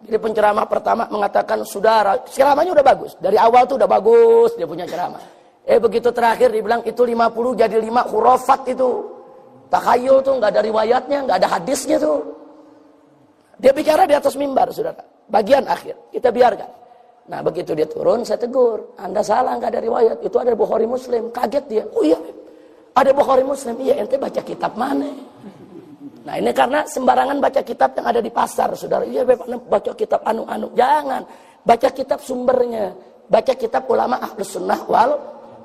Jadi penceramah pertama mengatakan, saudara, ceramahnya udah bagus. Dari awal tuh udah bagus dia punya ceramah. Begitu terakhir dibilang itu 50 jadi 5 khurafat itu. Takhayul tuh nggak ada riwayatnya, nggak ada hadisnya tuh. Dia bicara di atas mimbar, saudara. Bagian akhir kita biarkan. Nah begitu dia turun, saya tegur, Anda salah, nggak ada riwayat. Itu ada Bukhari Muslim. Kaget dia. Oh iya, ada Bukhari Muslim. Iya, ente baca kitab mana? Nah ini karena sembarangan baca kitab yang ada di pasar, saudara. Iya, baca kitab anu-anu. Jangan. Baca kitab sumbernya. Baca kitab ulama Ahlus Sunnah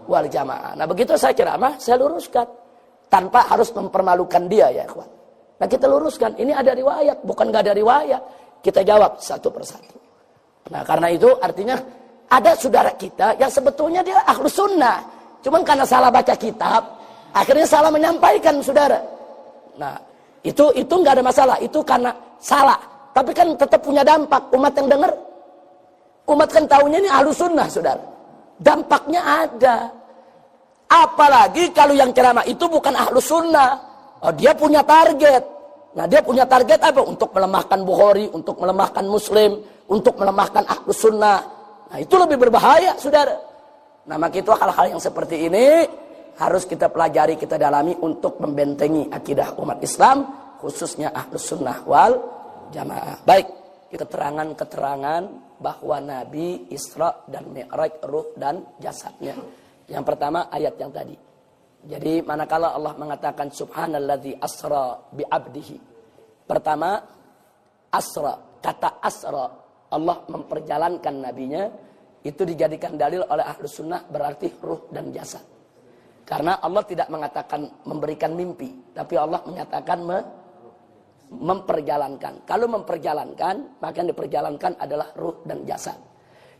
wal Jamaah. Nah begitu saya ceramah, saya luruskan. Tanpa harus mempermalukan dia ya ikhwan. Nah kita luruskan, ini ada riwayat, bukan nggak ada riwayat. Kita jawab satu persatu. Nah karena itu artinya ada saudara kita yang sebetulnya dia Ahlus Sunnah. Cuman karena salah baca kitab, akhirnya salah menyampaikan saudara. Nah itu nggak ada masalah, itu karena salah. Tapi kan tetap punya dampak, umat yang dengar. Umat kan tahunya ini Ahlus Sunnah saudara. Dampaknya ada. Apalagi kalau yang ceramah itu bukan Ahlus Sunnah. Dia punya target. Nah dia punya target apa? Untuk melemahkan Bukhari, untuk melemahkan Muslim, untuk melemahkan Ahlus Sunnah. Nah itu lebih berbahaya saudara. Nah maka itu hal-hal yang seperti ini harus kita pelajari, kita dalami untuk membentengi akidah umat Islam, khususnya Ahlus Sunnah wal Jamaah. Baik, keterangan-keterangan bahwa Nabi Isra dan Mi'raj ruh dan jasadnya. Yang pertama ayat yang tadi. Jadi manakala Allah mengatakan subhanalladzi asra bi'abdihi. Pertama, asra, kata asra, Allah memperjalankan nabinya, itu dijadikan dalil oleh Ahlus Sunnah berarti ruh dan jasad. Karena Allah tidak mengatakan memberikan mimpi, tapi Allah menyatakan memperjalankan. Kalau memperjalankan, maka yang diperjalankan adalah ruh dan jasad.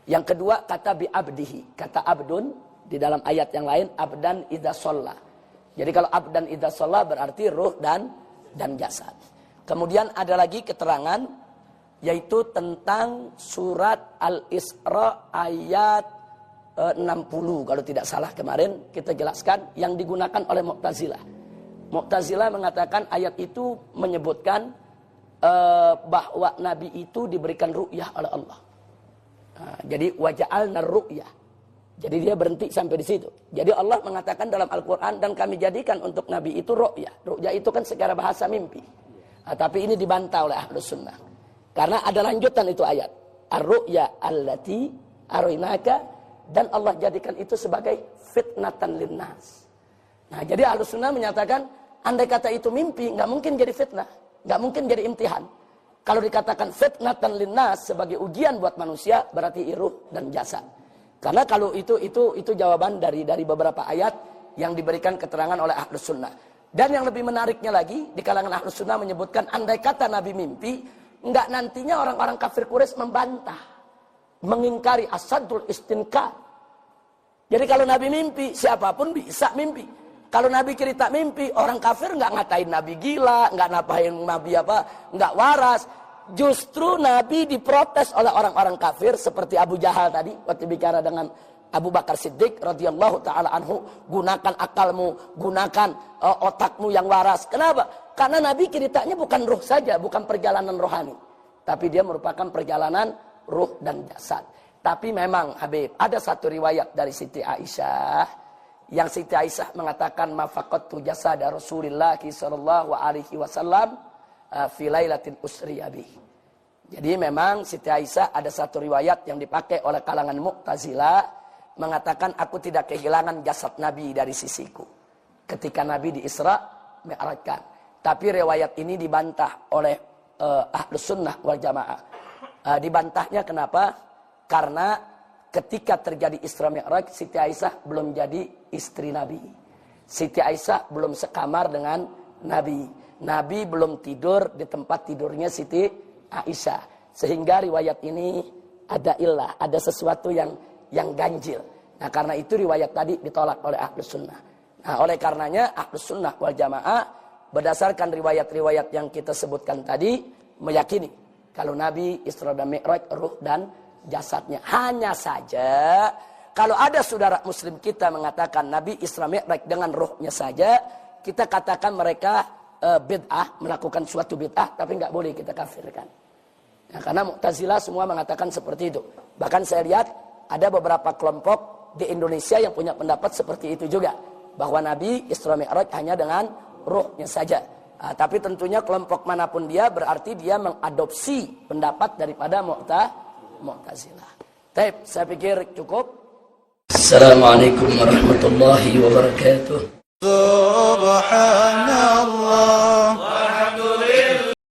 Yang kedua, kata bi abdihi, kata abdun di dalam ayat yang lain, abdan idza shalla. Jadi kalau abdan idza shalla berarti ruh dan jasad. Kemudian ada lagi keterangan yaitu tentang surat Al-Isra ayat 60 kalau tidak salah kemarin kita jelaskan yang digunakan oleh Mu'tazilah. Mu'tazilah mengatakan ayat itu menyebutkan bahwa Nabi itu diberikan ru'yah oleh Allah. Nah, jadi waja'alna ru'yah. Jadi dia berhenti sampai di situ. Jadi Allah mengatakan dalam Al-Quran dan kami jadikan untuk Nabi itu ru'yah. Ru'yah itu kan secara bahasa mimpi. Nah, tapi ini dibantah oleh Ahlus Sunnah. Karena ada lanjutan itu ayat. Ar-ru'ya allati arinaka, dan Allah jadikan itu sebagai fitnatan linnas. Nah, jadi Ahlus Sunnah menyatakan andai kata itu mimpi, nggak mungkin jadi fitnah, nggak mungkin jadi imtihan. Kalau dikatakan fitnatan linnas sebagai ujian buat manusia, berarti ruh dan jasad. Karena kalau itu jawaban dari beberapa ayat yang diberikan keterangan oleh Ahlus Sunnah. Dan yang lebih menariknya lagi, di kalangan Ahlus Sunnah menyebutkan andai kata Nabi mimpi, enggak nantinya orang-orang kafir Quraisy membantah, mengingkari asadul istinkar. Jadi kalau Nabi mimpi, siapapun bisa mimpi. Kalau Nabi cerita mimpi, orang kafir enggak ngatain Nabi gila, enggak ngapain Nabi enggak waras. Justru Nabi diprotes oleh orang-orang kafir seperti Abu Jahal tadi waktu bicara dengan Abu Bakar Siddiq radhiyallahu taala anhu, gunakan akalmu, gunakan otakmu yang waras. Kenapa? Karena Nabi ceritanya bukan ruh saja, bukan perjalanan rohani. Tapi dia merupakan perjalanan ruh dan jasad. Tapi memang Habib, ada satu riwayat dari Siti Aisyah. Yang Siti Aisyah mengatakan, mafaqattu jasada Rasulillah sallallahu alaihi wasallam fi lailatin usriya bih. Jadi memang Siti Aisyah ada satu riwayat yang dipakai oleh kalangan Mu'tazilah. Mengatakan, aku tidak kehilangan jasad Nabi dari sisiku. Ketika Nabi di Isra Mi'rajkan. Tapi riwayat ini dibantah oleh Ahlus Sunnah wal Jamaah. Dibantahnya kenapa? Karena ketika terjadi Isra Mi'raj, Siti Aisyah belum jadi istri Nabi. Siti Aisyah belum sekamar dengan Nabi. Nabi belum tidur di tempat tidurnya Siti Aisyah. Sehingga riwayat ini ada illah, ada sesuatu yang ganjil. Nah, karena itu riwayat tadi ditolak oleh Ahlus Sunnah. Nah, oleh karenanya Ahlus Sunnah wal Jamaah berdasarkan riwayat-riwayat yang kita sebutkan tadi, meyakini kalau Nabi Isra dan Mi'raj ruh dan jasadnya. Hanya saja kalau ada saudara muslim kita mengatakan Nabi Isra Mi'raj dengan ruhnya saja, kita katakan mereka bid'ah, melakukan suatu bid'ah, tapi nggak boleh kita kafirkan. Nah, karena Mu'tazilah semua mengatakan seperti itu. Bahkan saya lihat ada beberapa kelompok di Indonesia yang punya pendapat seperti itu juga, bahwa Nabi Isra Mi'raj hanya dengan ruhnya saja. Tapi tentunya kelompok manapun dia berarti dia mengadopsi pendapat daripada Mu'tazilah. Baik, saya pikir cukup. Assalamualaikum warahmatullahi wabarakatuh. Subhanallah.